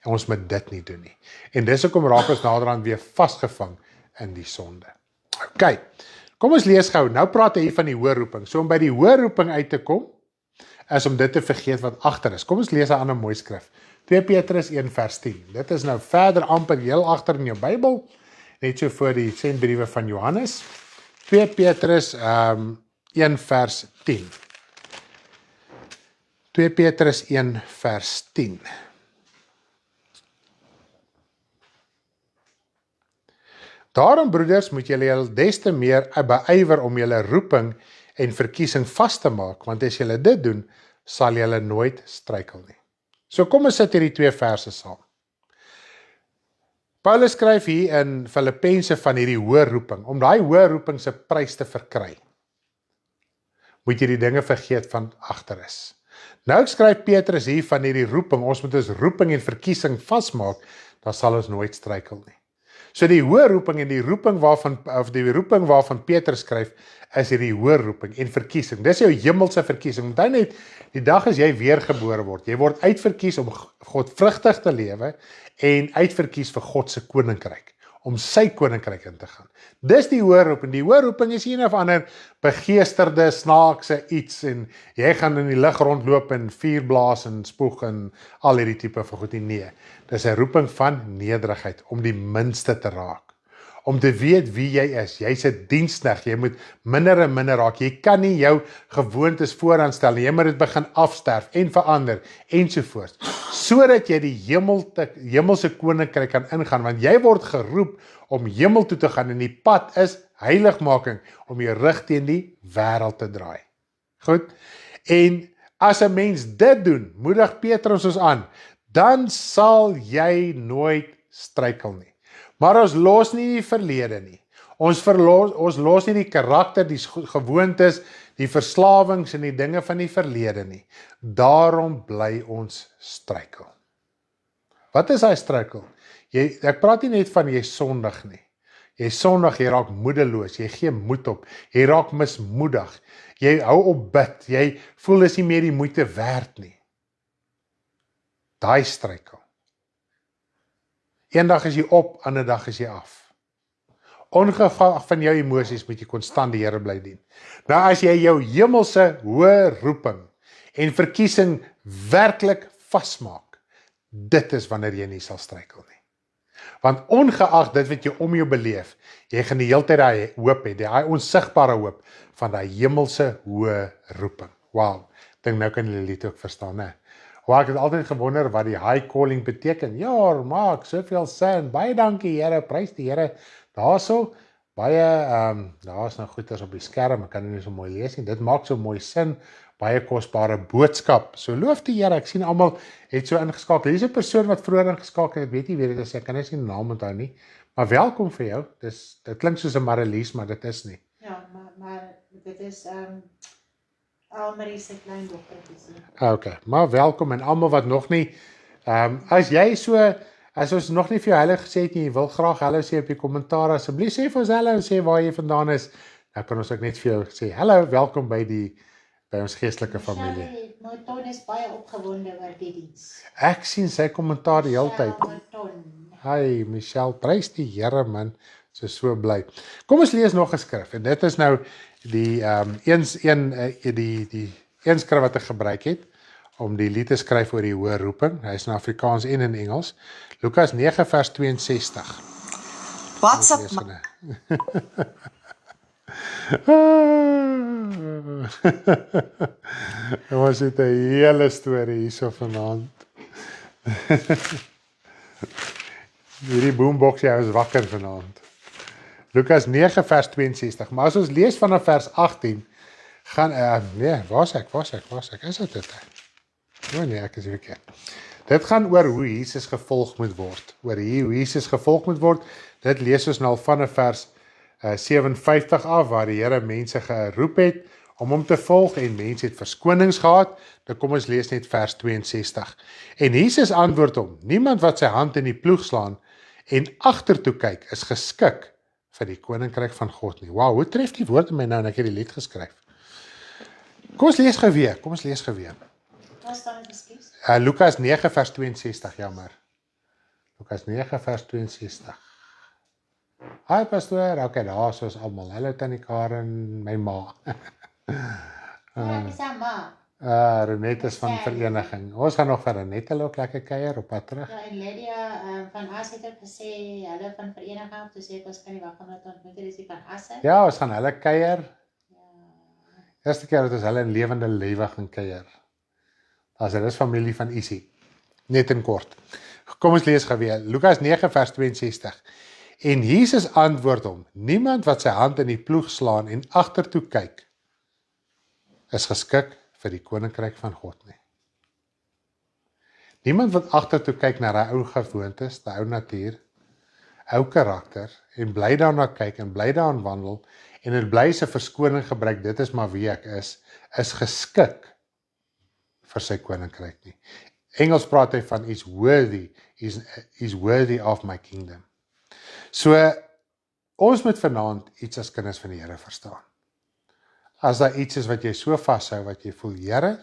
En ons moet dit nie doen nie. En dis hoekom raak ons naderhand weer vasgevang in die sonde. OK. Kom ons lees gou. Nou praat hy hier van die hoë roeping. So om by die hoë roeping uit te kom, is om dit te vergeet wat agter is. Kom ons lees 'n ander mooi skrif. 2 Petrus 1 vers 10. Dit is nou verder amper heel agter in jou Bybel, net so voor die sendbriewe van Johannes. 2 Petrus 1 vers 10. 2 Petrus 1 vers 10. Daarom broeders moet julle des te meer beywer om julle roeping en verkiesing vas te maak, want as julle dit doen, sal julle nooit struikel nie. So kom ons sit hierdie 2 verse saam. Paulus skryf hier in Filippense van hierdie hoë roeping, om daai hoë roeping se prys te verkry. Moet jy die dinge vergeet van agter is. Nou skryf Petrus hier van hierdie roeping, ons moet ons roeping en verkiesing vasmaak, dan sal ons nooit struikel nie. So die hoë roeping en die roeping waarvan Petrus skryf, is hierdie hoë roeping en verkiesing. Dis jou hemelse verkiesing. Onthou net, die dag as jy weergebore word, jy word uitverkies om godvrugtig te lewe en uitverkies vir God se koninkryk, om sy koninkryk in te gaan. Dis die hoë roeping. Die hoë roeping is een of ander begeesterde, snaakse iets en jy gaan in die lug rondloop en vuur blaas en spoeg en al hierdie tipe van goed. Nee, dis 'n roeping van nederigheid, om die minste te raak. Om te weet wie jy is. Jy's 'n diensknegt, jy moet minder en minder raak. Jy kan nie jou gewoontes vooraanstel nie. Jy moet dit begin afsterf en verander ensovoorts. Sodat jy die hemelse koninkryk kan ingaan, want jy word geroep om hemel toe te gaan en die pad is heiligmaking, om jou rug teen die wêreld te draai. Goed? En as 'n mens dit doen, moedig Petrus ons aan, dan sal jy nooit struikel nie. Maar ons los nie die verlede nie. Ons los nie die karakter, die gewoontes, die verslawings en die dinge van die verlede nie. Daarom bly ons struikel. Wat is hy struikel? Ek praat nie net van jy sondig nie. Jy sondig, jy raak moedeloos, jy gee moed op, jy raak mismoedig, jy hou op bid, jy voel is nie meer die moeite werd nie. Daai struikel. Een dag is jy op, ander dag is jy af. Ongeag van jou emosies moet jy konstant die Here bly dien. Nou as jy jou hemelse hoë roeping en verkiesing werklik vasmaak, dit is wanneer jy nie sal struikel nie. Want ongeag dit wat jy om jou beleef, jy gaan die hele tyd daai hoop hê, daai onsigbare hoop van daai hemelse hoë roeping. Wow, dink nou kan julle dit ook verstaan, né? Ek het altyd gewonder wat die high calling beteken. Ja, maak soveel sin. Baie dankie Here, prys die Here. Daarso baie daar's nou goeters op die skerm, ek kan nie so mooi lees nie. Dit maak so mooi sin, baie kosbare boodskap. So loof die Here. Ek sien almal het so ingeskakel. Hier's 'n persoon wat vroeër ingeskakel het, weet nie wie dit is, ek kan net nie die naam onthou nie. Maar welkom vir jou. Dit klink soos 'n Marelies, maar dit is nie. Ja, maar dit is Almarie se kleindogtertjie. Okay, maar welkom en almal wat nog nie, as ons nog nie vir jou hallo gesê het nie, jy wil graag hallo sê op die kommentaar, asseblief sê vir ons hallo en sê waar jy vandaan is, dan kan ons ook net vir jou sê, hallo, welkom by ons geestelike familie. Marton is baie opgewonde oor die diens. Ek sien sy kommentaar die hele tyd. Marton. Hi, Michelle, prys die Here man, so bly. Kom ons lees nog 'n skrif, en dit is nou die een skrif wat ek gebruik het, om die lied te skryf oor die hoë roeping. Hy is in Afrikaans en in Engels. Lukas 9 vers 62. What's up, Ons het 'n hele storie hierso vanaand. Hierdie boombox jy is wakker vanaand. Lukas 9 vers 62. Maar as ons lees vanaf vers 18, gaan waar is ek? Is dit? Nee, ek is verkeerd. Dit gaan oor hoe Jesus gevolg moet word. Hoe Jesus gevolg moet word. Dit lees ons nou van vers 57 af, waar die Here mense geroep het om hom te volg en mense het verskonings gehad. Dan kom ons lees net vers 62. En Jesus antwoord hom: niemand wat sy hand in die ploeg slaan en agtertoe kyk is geskik vir die koninkryk van God nie. Wow, hoe tref die woord in my nou en ek het die lied geskryf? Kom ons lees gou weer. Waar staan dit, ekskuus? Lukas 9 vers 62, jammer. Lukas 9 vers 62. Hi pastoor, okay, daar soos almal. Hallo tannie Karen, my ma. Ja, dis haar ma. Renette is van vereniging. Ons gaan nog vir Renette ook lekker kuier op pad terug. Ja, en Lydia van As het ook gesê, hulle van vereniging, toe sê ek, ons kan nie wag om dit te ontmoet, dis die van Asse. Ja, ons gaan hulle kuier. Eerste keer dat ons hulle in lewende lewe gaan kuier. Dit is familie van Isie. Net in kort. Kom ons lees gou weer. Lukas 9 vers 62. En Jesus antwoord hom: niemand wat sy hand in die ploeg slaan en agtertoe kyk, is geskik vir die koninkryk van God nie. Niemand wat agtertoe kyk na hy ou gewoontes, die ou natuur, ou karakter, en bly daarna kyk en bly daaraan wandel, en dit bly sy verskoning gebruik, dit is maar wie ek is geskik vir sy koninkryk nie. Engels praat hy van is worthy of my kingdom. So, ons moet vanaand iets as kinders van die Here verstaan. As daar iets is wat jy so vashou, wat jy voel, Here,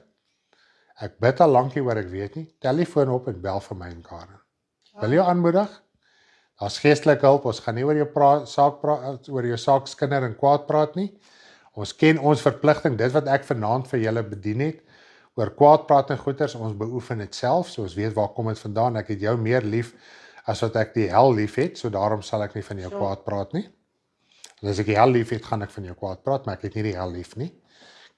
ek bid al lank hier oor ek weet nie, telefoon op en bel vir my en Karen. Wil jou aanmoedig? Daar's geestelike hulp, ons gaan nie oor jou saak skinder en kwaad praat nie. Ons ken ons verpligting, dit wat ek vanaand vir julle bedien het, oor kwaad praat en goeters, ons beoefen dit self, so ons weet waar kom dit vandaan, ek het jou meer lief as wat ek die hel lief het, so daarom sal ek nie van jou kwaad praat nie. En as ek die hel lief het, gaan ek van jou kwaad praat, maar ek het nie die hel lief nie.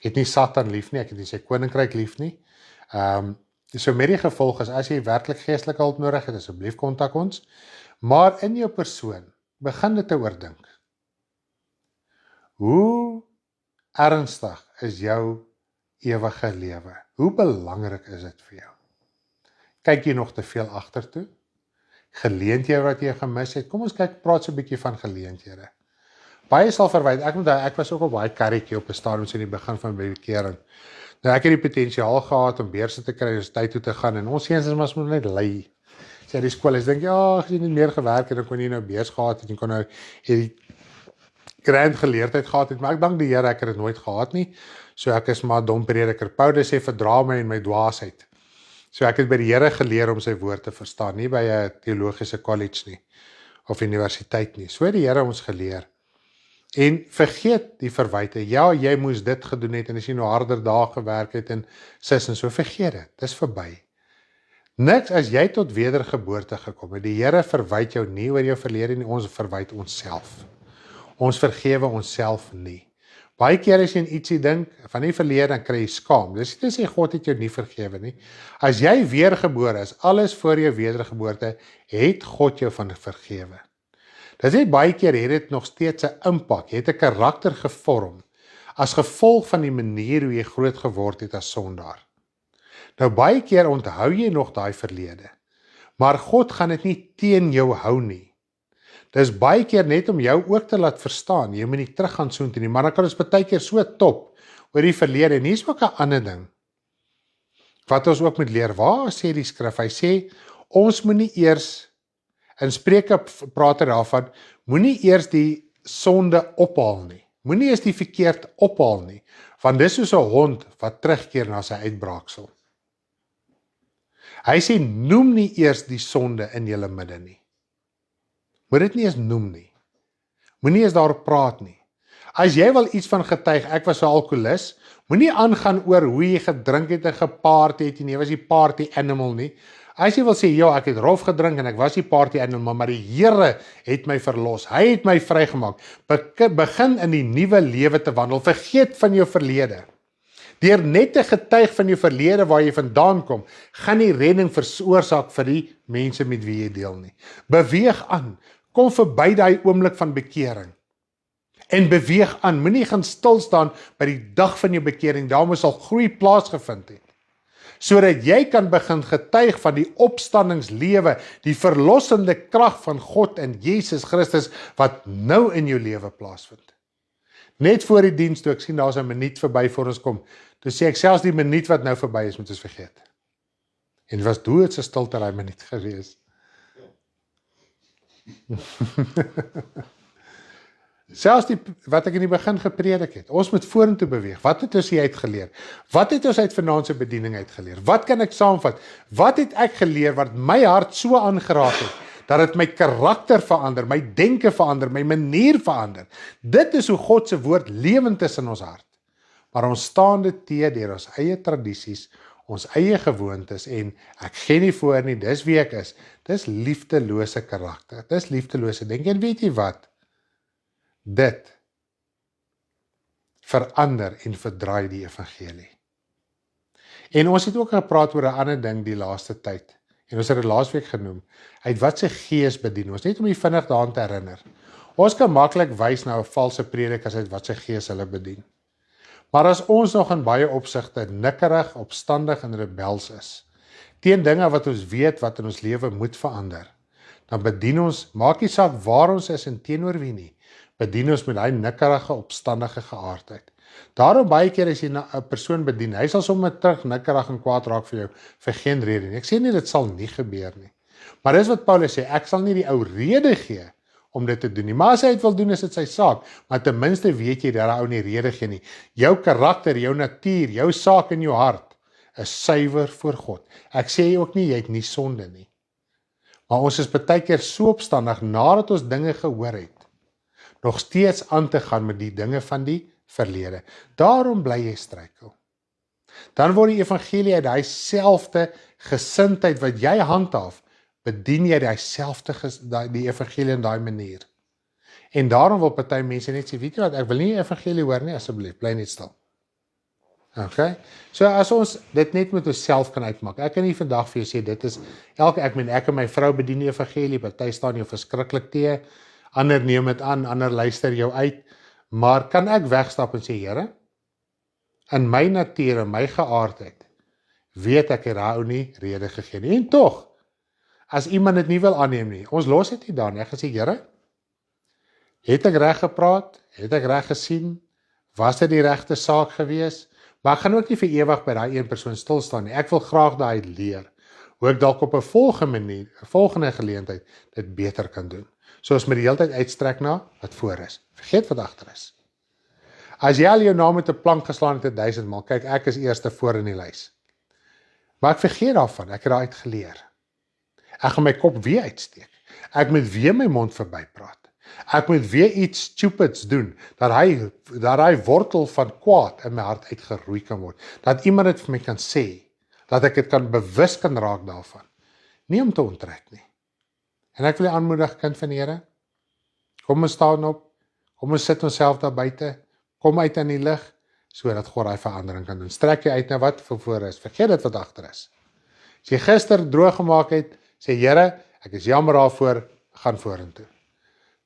Ek het nie Satan lief nie, ek het nie sy koninkryk lief nie. So met die gevolg is, as jy werklik geestelike hulp nodig het, asseblief kontak ons, maar in jou persoon, begin dit te oordink. Hoe ernstig is jou ewige lewe? Hoe belangrik is dit vir jou? Kyk jy nog te veel agtertoe? Geleenthede wat jy gemis het? Kom ons praat so 'n bietjie van geleenthede. Baie sal verwyd, ek was ook op baie karretjie op 'n stadium so in die begin van my bekering. Nou ek het die potensiaal gehad om beurse te kry, universiteit toe te gaan, en ons seuns is maar net lui. Sê die skool, ek dink, ja, as jy nie meer gewerk het, dan kon jy nou beurs gehad het, en kon nou hierdie grand geleerdheid gehad het, maar ek dank die Here, ek het dit nooit gehad nie, so ek is maar dom prediker. Paulus sê, verdra my en my dwaasheid. So ek het by die Here geleer om sy woord te verstaan, nie by 'n teologiese college nie, of universiteit nie. So het die Here ons geleer. En vergeet die verwyte, ja, jy moes dit gedoen het, en as jy nou harder dae gewerk het, en sis en so, vergeet dit, dis verby. Niks as jy tot wedergeboorte gekom het, die Here verwyd jou nie oor jou verlede nie, ons verwyd onsself. Ons vergewe onsself nie. Baie keer as jy in ietsie dink, van die verlede, dan kry jy skaam. Dis nie te sê God het jou nie vergewe nie. As jy weergebore is, alles voor jou wedergeboorte, het God jou van vergewe. Dit is baie keer het dit nog steeds 'n impak, jy het 'n karakter gevorm, as gevolg van die manier hoe jy groot geword het as sondaar. Nou baie keer onthou jy nog daai verlede, maar God gaan dit nie teen jou hou nie. Dis baie keer net om jou ook te laat verstaan, jy moet nie terug gaan soontoe nie, maar dan kan ons baie keer so top oor die verlede, en hier is ook 'n ander ding, wat ons ook moet leer. Waar sê die skrif? Hy sê, ons moet nie eers, in Spreuke praat hy daarvan, moenie eers die sonde ophaal nie, moenie eers die verkeerd ophaal nie, want dis soos 'n hond wat terugkeer na sy uitbraaksel. Hy sê, noem nie eers die sonde in julle midde nie. Moet dit nie eens noem nie. Moenie eens daar praat nie. As jy wil iets van getuig, ek was 'n alkoholist, moenie aangaan oor hoe jy gedrink het en geparty het, en jy was die party animal nie. As jy wil sê, ja, ek het rof gedrink en ek was die party animal, maar die Here het my verlos, hy het my vrygemaak. Begin in die nuwe lewe te wandel, vergeet van jou verlede. Deur net te getuig van jou verlede waar jy vandaan kom, gaan nie redding veroorsaak vir die mense met wie jy deel nie. Beweeg aan, kom verby daai oomblik van bekering. En beweeg aan, moenie gaan stil staan by die dag van jou bekering, daarom sal groei plaasgevind het. Sodat jy kan begin getuig van die opstandingslewe, die verlossende krag van God in Jesus Christus, wat nou in jou lewe plaasvind. Net voor die diens toe, ek sien daar's 'n minuut verby voor ons kom, toe sê ek selfs die minuut wat nou verby is, moet ons vergeet. En dit was doodse stilte daai minuut gewees. Selfs wat ek in die begin gepredik het, ons moet vorentoe beweeg. Wat het ons hier uitgeleer? Wat het ons uit vanaand se bediening uitgeleer? Wat kan ek saamvat? Wat het ek geleer wat my hart so aangeraak het, dat dit my karakter verander, my denke verander, my manier verander? Dit is hoe God se woord lewend is in ons hart. Maar ons staan dit deur ons eie tradisies, ons eie gewoontes en ek gee nie voor nie, dis wie ek is. Dis liefdelose karakter. Dis liefdelose denke. En weet jy wat? Dit verander en verdraai die evangelie. En ons het ook gepraat oor 'n ander ding die laaste tyd. En ons het dit laasweek genoem. Uit wat se gees bedien ons? Net om jy vinnig daaraan te herinner. Ons kan maklik wys na 'n valse predikers uit wat se gees hulle bedien. Maar as ons nog in baie opsigte nikkerig, opstandig en rebels is, teen dinge wat ons weet wat in ons lewe moet verander, dan bedien ons, maak nie saak waar ons is en teenoor wie nie, bedien ons met daai nikkerige, opstandige geaardheid. Daarom baie keer as jy 'n persoon bedien, hy sal sommer terug nikkerig en kwaad raak vir jou vir geen rede nie. Ek sê nie dit sal nie gebeur nie. Maar dis wat Paulus sê, ek sal nie die ou rede gee om dit te doen nie. Maar as hy dit wil doen, is dit sy saak. Maar ten minste weet jy dat hy ou nie rede gee nie. Jou karakter, jou natuur, jou saak in jou hart is suiwer voor God. Ek sê ook nie jy het nie sonde nie. Maar ons is baie keer so opstandig nadat ons dinge gehoor het, nog steeds aan te gaan met die dinge van die verlede. Daarom bly jy struikel. Dan word die evangelie uit daai selfde gesindheid wat jy handhaaf, bedien jy die evangelie in daai manier. En daarom wil party mense net sê, weet jy wat, ek wil nie die evangelie hoor nie, asseblief, bly net stil. Okay? So as ons dit net met onsself kan uitmaak, ek kan nie vandag vir jou sê, dit is, ek en my vrou bedien die evangelie, party staan jou verskriklik te, ander neem dit aan, ander luister jou uit, maar kan ek wegstap en sê, Here, in my natuur en my geaardheid, weet ek het daai ou nie rede gegee nie, en tog, as iemand dit nie wil aanneem nie, ons los dit nie dan, ek gaan sê, Here, het ek reg gepraat, het ek reg gesien, was dit die regte saak gewees, maar ek gaan ook nie vir ewig by daai een persoon stil staan nie, ek wil graag daai leer, hoe ek dalk op 'n volgende geleentheid dit beter kan doen. So ons moet die hele tyd uitstrek na wat voor is. Vergeet wat agter is. As jy al jou naam met 'n plank geslaan het 1000 maal, kyk, ek is eerste voor in die lys. Maar ek vergeet daarvan, ek het daaruit geleer. Ek gaan my kop weer uitsteek. Ek moet weer my mond verby praat. Ek moet weer iets stupids doen, dat hy wortel van kwaad in my hart uitgeroei kan word. Dat iemand dit vir my kan sê, dat ek dit bewus kan raak daarvan. Nie om te onttrek nie. En ek wil jy aanmoedig, kind van die Here, kom ons staan op, kom ons sit onsself daar buite, kom uit in die lig, sodat God daai verandering kan doen. Strek jy uit na wat voor is, vergeet dit wat agter is. As jy gister droog gemaak het, sê Here, ek is jammer daarvoor, gaan vorentoe.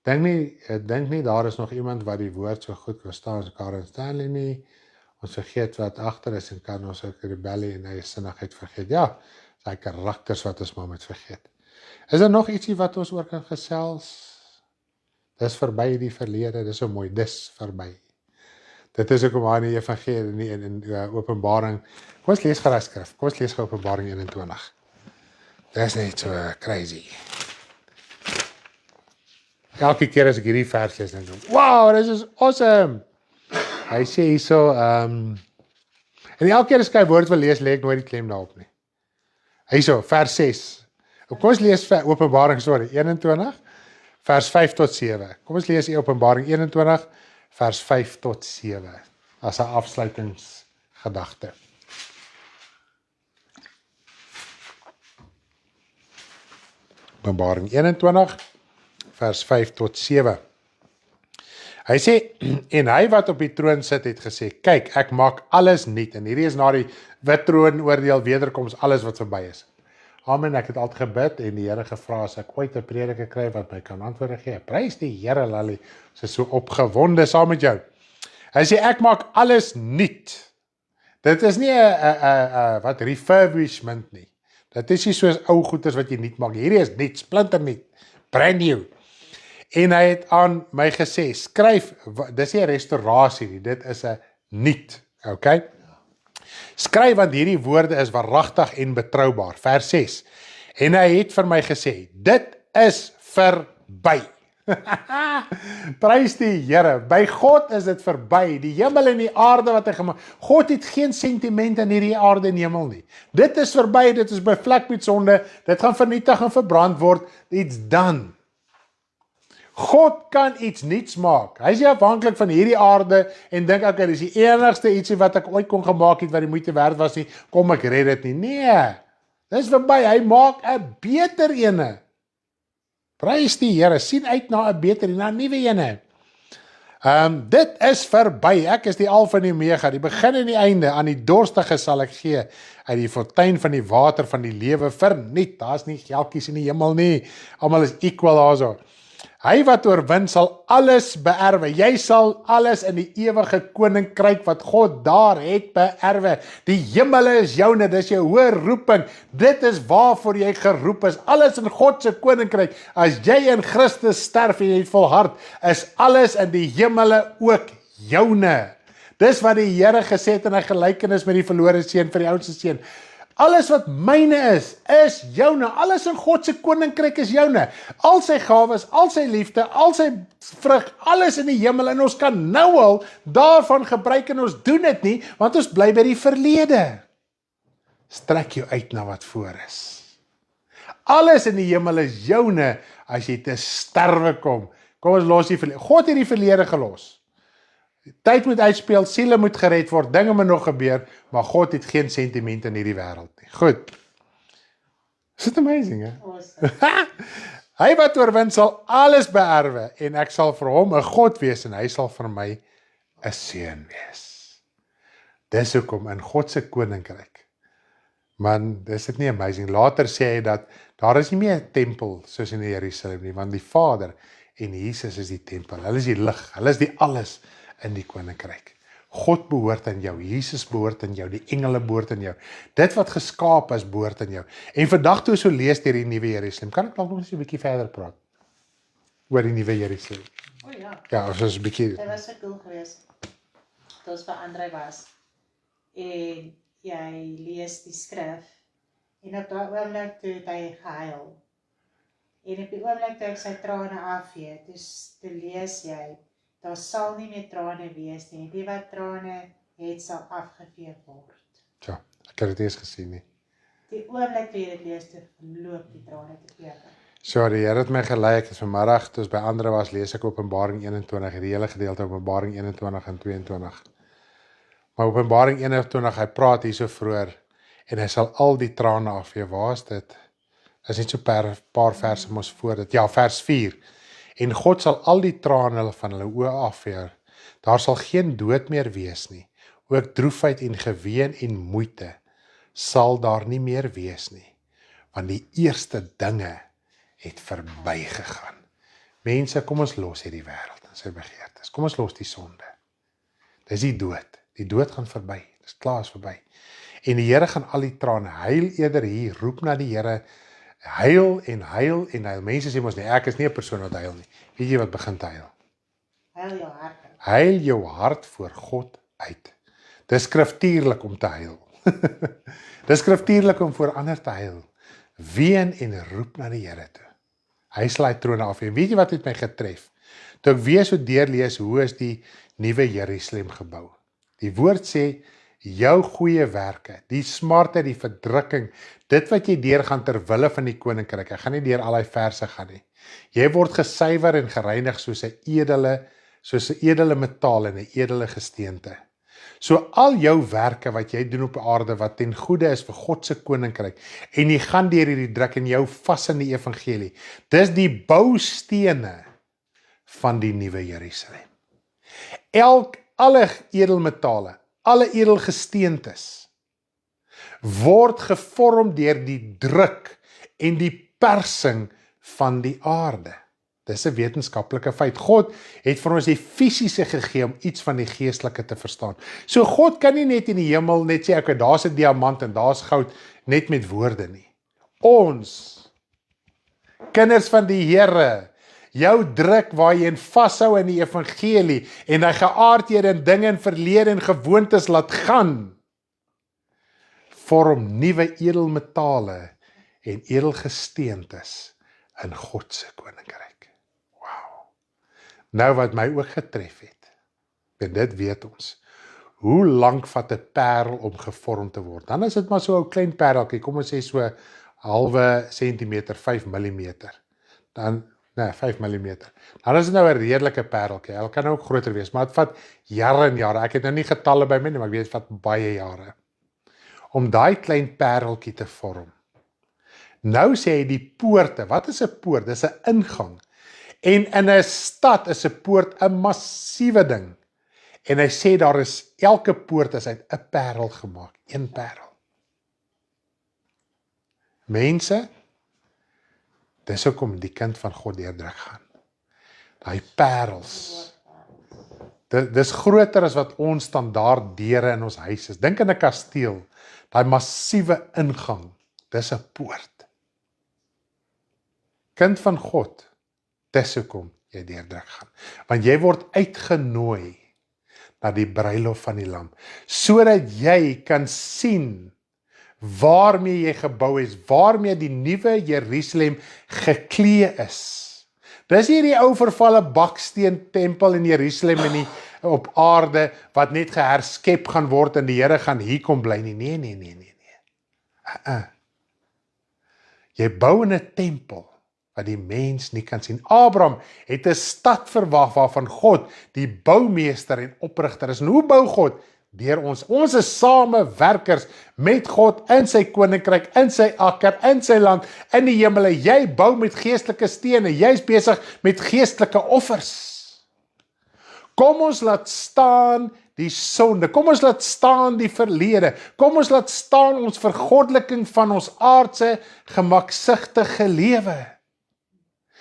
Dink nie daar is nog iemand wat die woord so goed kan staan as Karen Stanley nie. Ons vergeet wat agter is en kan ons ook rebellie en eie sinnigheid vergeet. Ja, daai karakters wat ons maar moet vergeet. Is daar nog ietsie wat ons oor kan gesels? Dis verby die verlede, dis so mooi, dis verby. Dit is ook om aan die evangelie in Openbaring. Kom ons lees gou skrif. Kom ons lees gou Openbaring 21. Dis net so crazy. Elke keer as ek hierdie vers lees, dan dink ek, wow, this is awesome. Hy sê hierso, en elke keer as ek 'n woord wil lees, lê ek nooit die klem daarop nie. Hierso, vers 6. Kom ons lees Openbaring 21, vers 5 tot 7. Kom ons lees Openbaring 21, vers 5 tot 7. As 'n afsluitingsgedagte. Openbaring 21, vers 5 tot 7. Hy sê, en hy wat op die troon sit het gesê, kyk, ek maak alles nuut, en hierdie is na die wit troon oordeel wederkoms alles wat verby is. Amen, ek het altyd gebid en die Here gevra as ek ooit 'n prediker kry wat my kan antwoorde gee. Prys die Here, Lally, sy is so opgewonde saam met jou. Hy sê, ek maak alles nuut. Dit is nie 'n wat refurbishment nie. Dit is nie soos ou goeders wat jy nuut maak. Hierdie is nuut, splinter nuut, brand new. En hy het aan my gesê, skryf, dis nie 'n restaurasie nie, dit is 'n nuut, okay? Skryf, want hierdie woorde is waaragtig en betroubaar. Vers 6. En hy het vir my gesê, dit is vir verby. Prys die Here, by God is dit verby, die hemel en die aarde wat hy gemaak. God het geen sentiment in hierdie aarde en hemel nie. Dit is verby, dit is bevlek met sonde, dit gaan vernietig en verbrand word, it's done. God kan iets niets maak. Hy is nie afhanklik van hierdie aarde en dink ek, dis die enigste ietsie wat ek ooit kon gemaak het wat die moeite werd was nie, kom ek red dit nie. Nee, dis verby, hy maak 'n beter ene. Prys die Here, sien uit na 'n beter, na 'n nuwe ene. Dit is verby, ek is die Alfa en die Omega, die begin en die einde, aan die dorstige sal ek gee, uit die fontein van die water van die lewe verniet, daar is nie geldjies in die hemel nie, almal is equal daarso. Hy wat oorwin sal alles beerwe, jy sal alles in die ewige koninkryk wat God daar het beerwe, die hemele is joune, dis jou hoë roeping, dit is waarvoor jy geroep is, alles in God se koninkryk, as jy in Christus sterf en jy het volhard, is alles in die hemele ook joune, dis wat die Here gesê het in 'n gelykenis met die verlore seun vir die oudste seun, alles wat myne is joune, alles in God se koninkryk is joune, al sy gawes, al sy liefde, al sy vrug, alles in die hemel, en ons kan nou al daarvan gebruik en ons doen dit nie, want ons bly by die verlede. Strek jou uit na wat voor is. Alles in die hemel is joune, as jy te sterwe kom. Kom ons los die verlede. God het die verlede gelos. Tyd moet uitspeel, siele moet gered word, dinge moet nog gebeur, maar God het geen sentiment in hierdie wêreld nie. Goed. Is dit amazing, hè? Awesome. Hy wat oorwin sal alles beerwe, en ek sal vir hom 'n God wees, en hy sal vir my 'n seun wees. Dis hoekom in God se koninkryk. Man, dis dit nie amazing. Later sê hy dat daar is nie meer 'n tempel soos in Jerusalem nie, want die Vader en Jesus is die tempel. Hulle is die lig, hulle is die alles in die koninkryk. God behoort aan jou, Jesus behoort aan jou, die engele behoort aan jou. Dit wat geskaap is, behoort aan jou. En vandag toe so lees deur die nuwe Jerusalem, kan ek dalk nog 'n bietjie verder praat oor die nuwe Jerusalem? O ja, Ja, ons is 'n bietjie. dit was so cool geweest. Toe ons by Andrei was, en jy lees die skrif, en op daai oomblik toe het hy gehuil. En op die oomblik toe ek sy trane afvee, toe lees jy, daar sal nie meer trane wees nie, die wat trane het sal afgevee word. Ja, ek het dit eers gesien nie. Die oomblik toe jy dit lees, toe loop die trane te keer. So, die Here het my gelei, ek het vanmiddag, toe ons by ander was, lees ek Openbaring 21, die hele gedeelte Openbaring 21 en 22. Maar Openbaring 21, hy praat hier so vroeër, en hy sal al die trane afvee. Waar is dit? Dit is net so paar verse mos voor dit. Ja, vers 4. En God sal al die trane van hulle oë afvee. Daar sal geen dood meer wees nie. Ook droefheid en geween en moeite sal daar nie meer wees nie. Want die eerste dinge het verbygegaan. Mense, kom ons los hierdie wêreld en sy begeertes. Kom ons los die sonde. Dis die dood. Die dood gaan verby. Dis klaar, is verby. En die Here gaan al die trane huil eerder hier, roep na die Here, huil en huil en huil. Mense sê mos nie, ek is nie 'n persoon wat huil nie. Weet jy wat begin te huil? Huil jou hart uit. Huil jou hart voor God uit. Dis skriftuurlik om te huil. Dis skriftuurlik om voor ander te huil. Ween en roep na die Here toe. Hy sal hy trone af. En weet jy wat het my getref? Toe ek weer so deurlees, hoe is die nuwe Jerusalem gebou? Die woord sê, jou goeie werke, die smarte, die verdrukking, dit wat jy deurgaan ter wille van die koninkryk, ek gaan nie deur al die verse gaan nie. Jy word gesuiwer en gereinig soos 'n edele metaal en 'n edele gesteente. So al jou werke wat jy doen op aarde, wat ten goeie is vir God se koninkryk, en jy gaan deur hierdie druk en jou vas in die evangelie, dis die boustene van die nuwe Jerusalem. Alle edelmetale, alle edelgesteentes, word gevorm deur die druk en die persing van die aarde. Dis 'n wetenskaplike feit. God het vir ons die fisiese gegee om iets van die geestelike te verstaan. So God kan nie net in die hemel net sê, okay, daar's 'n diamant en daar's goud, net met woorde nie. Ons, kinders van die Here, jou druk waar jy in vashou in die evangelie en hy geaardhede en dinge in verlede en gewoontes laat gaan, vorm nuwe edelmetale en edelgesteentes in God se koninkryk. Nou wat my ook getref het, en dit weet ons, hoe lank vat 'n parel om gevorm te word? Dan is dit maar so 'n klein pareltjie, kom ons sê so halwe sentimeter, 5 millimeter. Dan, nee, 5 millimeter. Dan is dit nou 'n redelike pareltjie. Hy kan ook groter wees, maar dit vat jare en jare. Ek het nou nie getalle by my nie, maar ek weet dit vat baie jare om daai klein pareltjie te vorm. Nou sê hy die poorte. Wat is 'n poort? Dis 'n ingang. En in 'n stad is 'n poort 'n massiewe ding. En hy sê daar is elke poort is uit 'n parel gemaak, een parel. Mense, dis hoekom die kind van God deurdruk gaan. Daai parels. Dis groter as wat ons standaard deure in ons huis is. Dink aan 'n kasteel, daai massiewe ingang, dis 'n poort. Kind van God, dis hoekom jy deurdruk gaan. Want jy word uitgenooi na die bruilof van die lam, sodat jy kan sien waarmee jy gebou is, waarmee die nuwe Jerusalem geklee is. Dis nie die ou vervalle baksteen tempel in Jerusalem en die op aarde wat net geherskep gaan word en die Here gaan hier kom bly nie. Nee. Jy bou in 'n tempel wat die mens nie kan sien. Abraham het 'n stad verwag waarvan God die boumeester en oprigter is. En hoe bou God? Deur ons. Ons is samewerkers met God in sy koninkryk, in sy akker, in sy land, in die hemele. Jy bou met geestelike stene. Jy's besig met geestelike offers. Kom ons laat staan die sonde. Kom ons laat staan die verlede. Kom ons laat staan ons vergoddelikking van ons aardse gemaksigtige lewe.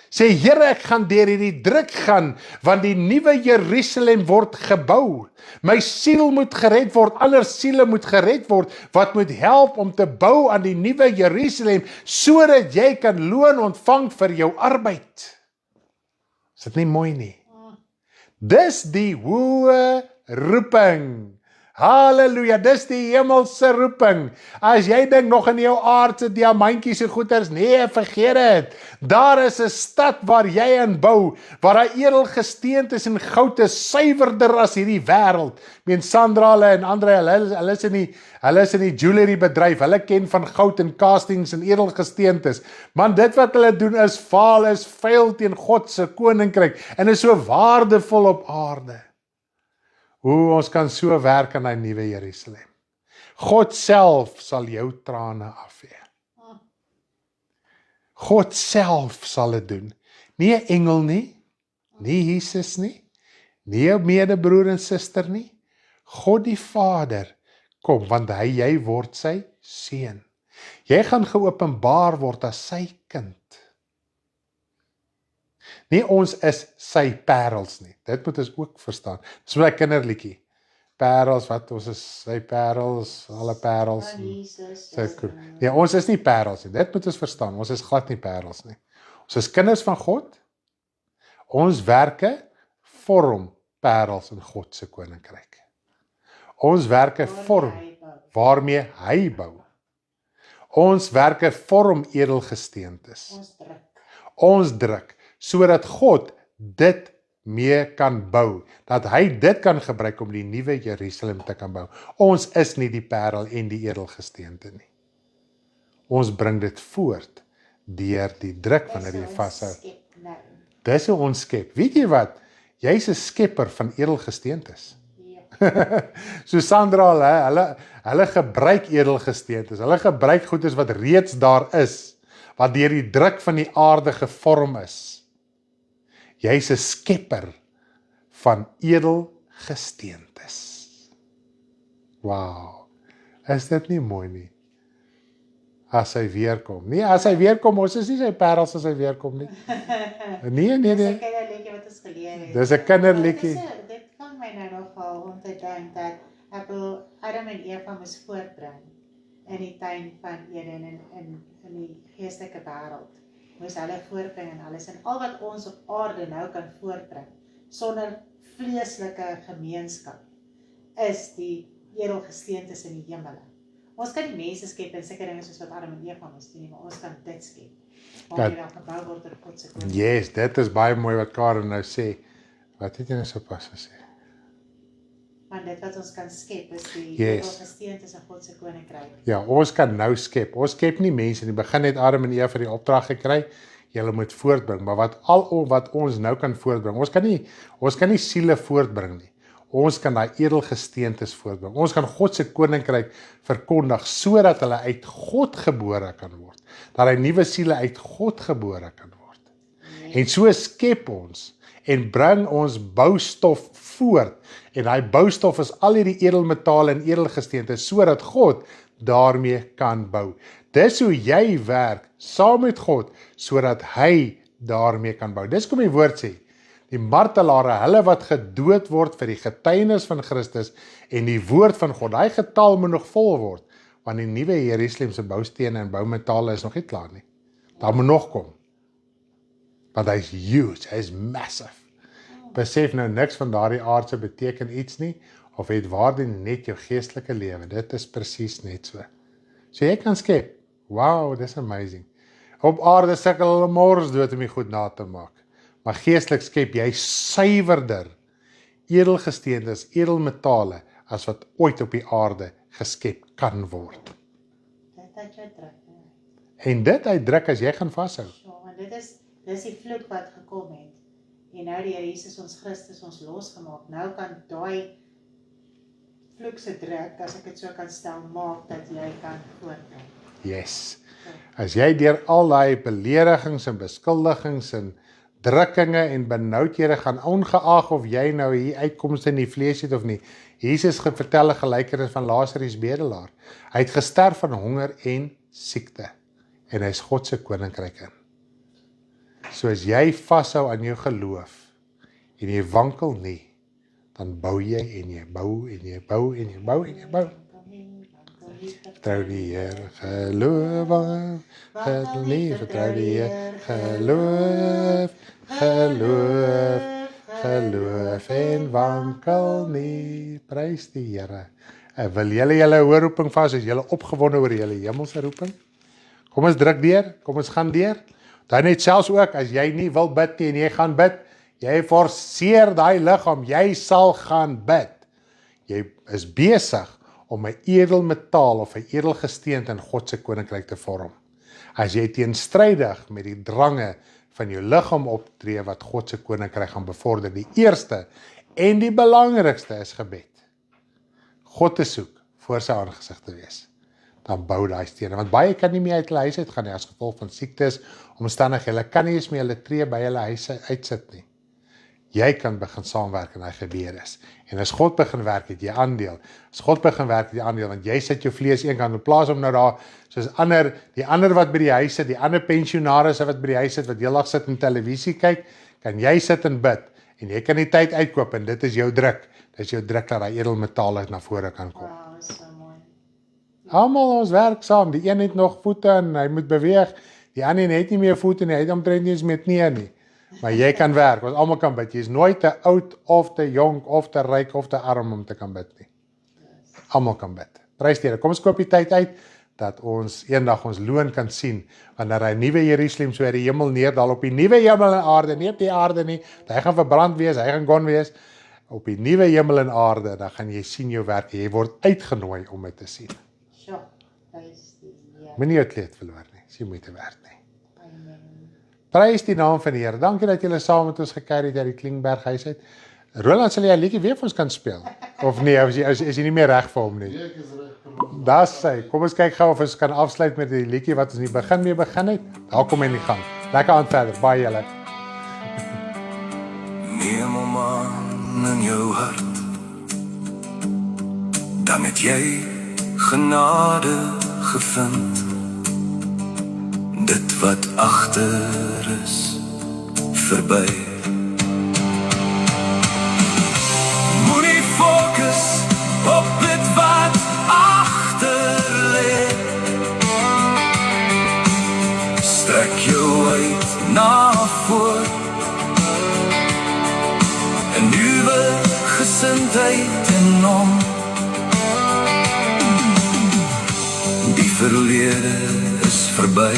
Sê, Here, ek gaan deur hierdie druk gaan, want die nuwe Jerusalem word gebou. My siel moet gered word, ander siele moet gered word, wat moet help om te bou aan die nuwe Jerusalem, sodat jy kan loon ontvang vir jou arbeid. Is dit nie mooi nie? Dis die hoë roeping. Halleluja, dis die hemelse roeping. As jy dink nog in jou aardse diamantjies en goeders, nee, vergeet dit. Daar is 'n stad waar jy in bou, waar daar edelgesteentes en goud is, suiwerder as hierdie wêreld. Meen Sandra en Andre, hulle is in die jewelry bedryf. Hulle ken van goud en castings en edelgesteentes. Man, dit wat hulle doen is vaal, is vuil teen God se koninkryk en is so waardevol op aarde. Hoe ons kan so werk aan die nuwe Jerusalem. God self sal jou trane afvee. God self sal dit doen. Nie 'n engel nie, nie Jesus nie, nie 'n medebroer en suster nie. God die Vader kom, want jy word sy seun. Jy gaan geopenbaar word as sy kind. Nie ons is sy parels nie. Dit moet ons ook verstaan. Dis so 'n kinderliedjie. Parels, wat ons is sy parels, alle parels. Nee, ons is nie parels nie. Dit moet ons verstaan. Ons is glad nie parels nie. Ons is kinders van God. Ons werke vorm parels in God se koninkryk. Ons werke vorm waarmee hy bou. Ons werke vorm edelgesteentes. Ons druk. Sodat God dit mee kan bou, dat hy dit kan gebruik om die nuwe Jerusalem te kan bou. Ons is nie die parel en die edelgesteente nie. Ons bring dit voort deur die druk wanneer jy vashou. Dis hoe ons skep. Weet jy wat? Jy's 'n skepper van edelgesteentes. So Sandra, hulle gebruik edelgesteentes. Hulle gebruik goedes wat reeds daar is, wat deur die druk van die aarde gevorm is. Jy's 'n skepper van edelgesteentes. Wow. Is dit nie mooi nie? As hy weer kom. Nee, as hy weer kom, ons is nie sy parels as hy weer kom nie. Nee. Dis 'n kinderliedjie wat ons geleer het. Dis 'n kinderliedjie. Dit kan my nou nogal om te dink dat Adam en Eva moes voortbring in die tuin van Eden in die geestelike wêreld. Moes hulle voortbring en alles. En al wat ons op aarde nou kan voortbring, sonder vleeslike gemeenskap, is die edelgesteentes in die hemele. Ons kan die mense skep en sulke dinge soos wat Adam en Eva moes doen, maar ons kan dit skep. Waar jy dan gebou word deur God se koninkryk. Yes, dit is baie mooi wat Karen nou sê. Wat het jy nou so pas gesê? Want dit wat ons kan skep is die Yes. gesteentes in God se koninkryk. Ja, ons kan nou skep. Ons skep nie mense in die begin het Adam en Eva die opdrag gekry, julle moet voortbring, maar wat ons nou kan voortbring, ons kan nie siele voortbring nie. Ons kan daai edelgesteentes voortbring. Ons kan God se koninkryk verkondig sodat hulle uit God gebore kan word. Dat hy nuwe siele uit God gebore kan word. En so skep ons en bring ons boustof voort. En daai boustof is al hierdie edelmetale en edelgesteente sodat God daarmee kan bou. Dis hoe jy werk saam met God sodat hy daarmee kan bou. Dis kom die woord sê. Die martelare, hulle wat gedood word vir die getuienis van Christus en die woord van God. Daai getal moet nog vol word, want die nuwe Jerusalem se boustene en boumetale is nog nie klaar nie. Daar moet nog kom. Want hy is huge, hy is massive. Besef nou niks van daardie aardse beteken iets nie, of het waarde net jou geestelike lewe. Dit is presies net so. So jy kan skep. Wow, dis amazing. Op aarde sukkel hulle mors dood om die goed na te maak. Maar geestelik skep jy suiwerder edelgesteentes, edelmetale as wat ooit op die aarde geskep kan word. Dit het jou druk. En dit uitdruk as jy gaan vashou. Ja, want dis die vloek wat gekom het. En nou die Here Jesus ons Christus ons losgemaak. Nou kan daai vloek se druk, as ek dit so kan stel, maak dat jy kan voortbring. Yes. As jy deur al daai beledigings en beskuldigings en drukkinge en benoudhede gaan, ongeag of jy nou hier uitkomste in die vlees het of nie. Jesus vertel 'n gelykenis van Lazarus bedelaar. Hy het gesterf van honger en siekte. En hy is God se koninkryk in. So as jy vashou aan jou geloof en jy wankel nie, dan bou jy en jy bou en jy bou en jy bou en jy bou. Vertrou die Here, geloof, vertrou die Here, geloof en wankel nie, prys die Here. Wil julle hoor roeping vas, is julle opgewonde oor julle hemelse roeping? Kom ons druk deur, kom ons gaan deur. Dan net selfs ook, as jy nie wil bid nie en jy gaan bid, jy forceer daai liggaam, jy sal gaan bid. Jy is besig om 'n edelmetaal of 'n edelgesteente in God se koninkryk te vorm. As jy teenstrydig met die drange van jou liggaam optree wat God se koninkryk gaan bevorder, die eerste en die belangrikste is gebed. God te soek, voor sy aangesig te wees. Dan bou daai stene, want baie kan nie meer uit hulle huis uit gaan nie, as gevolg van siektes, omstandighede, hulle kan nie eens meer hulle tree by hulle huise uitsit nie. Jy kan begin saamwerk en hy gebeur is. En as God begin werk, het jy aandeel. As God begin werk, het jy aandeel, want jy sit jou vlees eenkant, in plaas om nou daar, soos die ander wat by die huis sit, die ander pensionarisse wat by die huis sit, wat heeldag sit en televisie kyk, kan jy sit en bid, en jy kan die tyd uitkoop, en dit is jou druk. Dit is jou druk dat die edelmetale na vore kan kom. Wow, is so mooi. Almal ons werk saam, die een het nog voete en hy moet beweeg, die ander het nie meer voete nie, hy het omtrent nie eens meer knieë nie. Maar jy kan werk, ons almal kan bid. Jy is nooit te oud of te jonk of te ryk of te arm om te kan bid nie. Almal kan bid. Prys die Here. Kom ons koop die tyd uit dat ons eendag ons loon kan sien wanneer hy nuwe Jerusalem so uit die hemel neerdal op die nuwe hemel en aarde, nie op die aarde nie. Hy gaan verbrand wees, hy gaan gone wees. Op die nuwe hemel en aarde, dan gaan jy sien jou werk. Jy word uitgenooi om dit te sien. Sjoe, prys die Here. Moenie jou kleed verloor nie. Dis nie moeite werd nie. Amen. Prys die naam van die Here. Dankie dat julle saam met ons gekyk het uit die Klingberg huis uit. Roland, sal jy 'n liedjie weer vir ons kan speel? Of nee, is jy nie meer reg vir hom nie? Ek is reg. Dis sy. Kom ons kyk gou of ons kan afsluit met die liedjie wat ons in die begin mee begin het. Daar kom hy in die gang. Lekker aan verder. Baie julle. Neem hom aan in jou hart, dan het jy genade gevind. Dit wat agter is, verby. Moenie fokus op dit wat agter lê. Strek jou uit na voor. 'n nuwe gesindheid in hom. Die verlede is verby.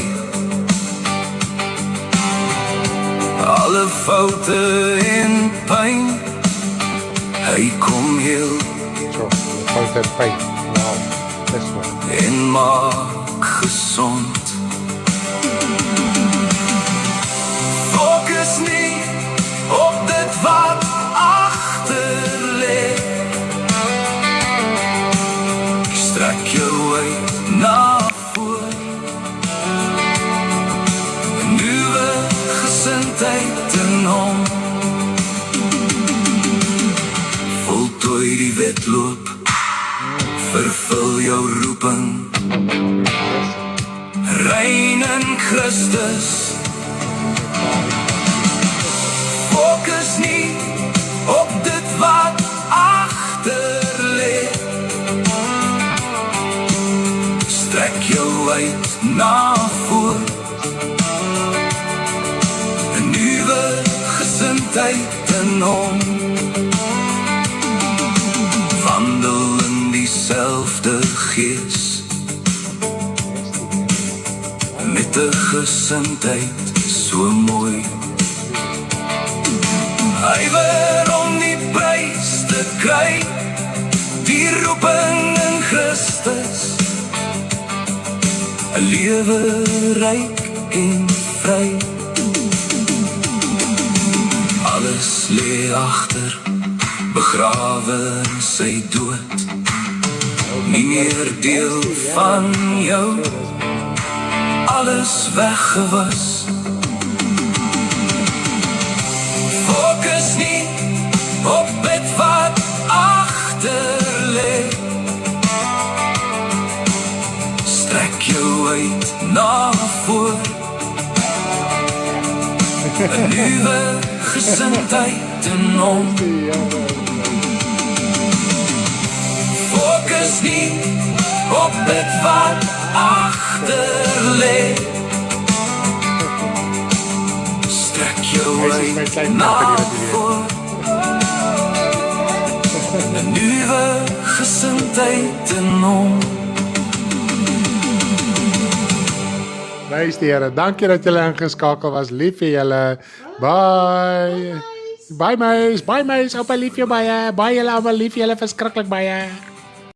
Alle foute en pyn Hy kom heel So, foute pyn. Wow. Dis so. en maak gesond. Fokus nie op dit wat agter lê. Strek jou uit na voor. 'n Nuwe gesindheid in hom. Voltooi die wedloop. Vervul jou roeping. Rein in Christus. Fokus nie op dit wat agter lê. Strek jou uit na voor. 'n Nuwe gesindheid in hom. Wandel in dieselfde gees. Met 'n gesindheid so mooi. Ywer om die prys te kry. Die roeping in Christus. 'n Lewe ryk en vry. Alles lê agter, begrawe in sy dood. Nie meer deel van jou. Alles weggewas. Fokus nie op dit wat agter lê. Strek jou uit na voor. 'n Nuwe gesindheid in hom. Fokus nie op dit wat agter lê. Strek jou uit na voor. 'n Nuwe gesindheid in hom. Nice die Here. Dankie dat julle ingeskakel was. Lief vir julle. Bye. Bye meis. Bye meis. Oupa lief jou baie. Bye julle almal lief vir julle verskriklik baie.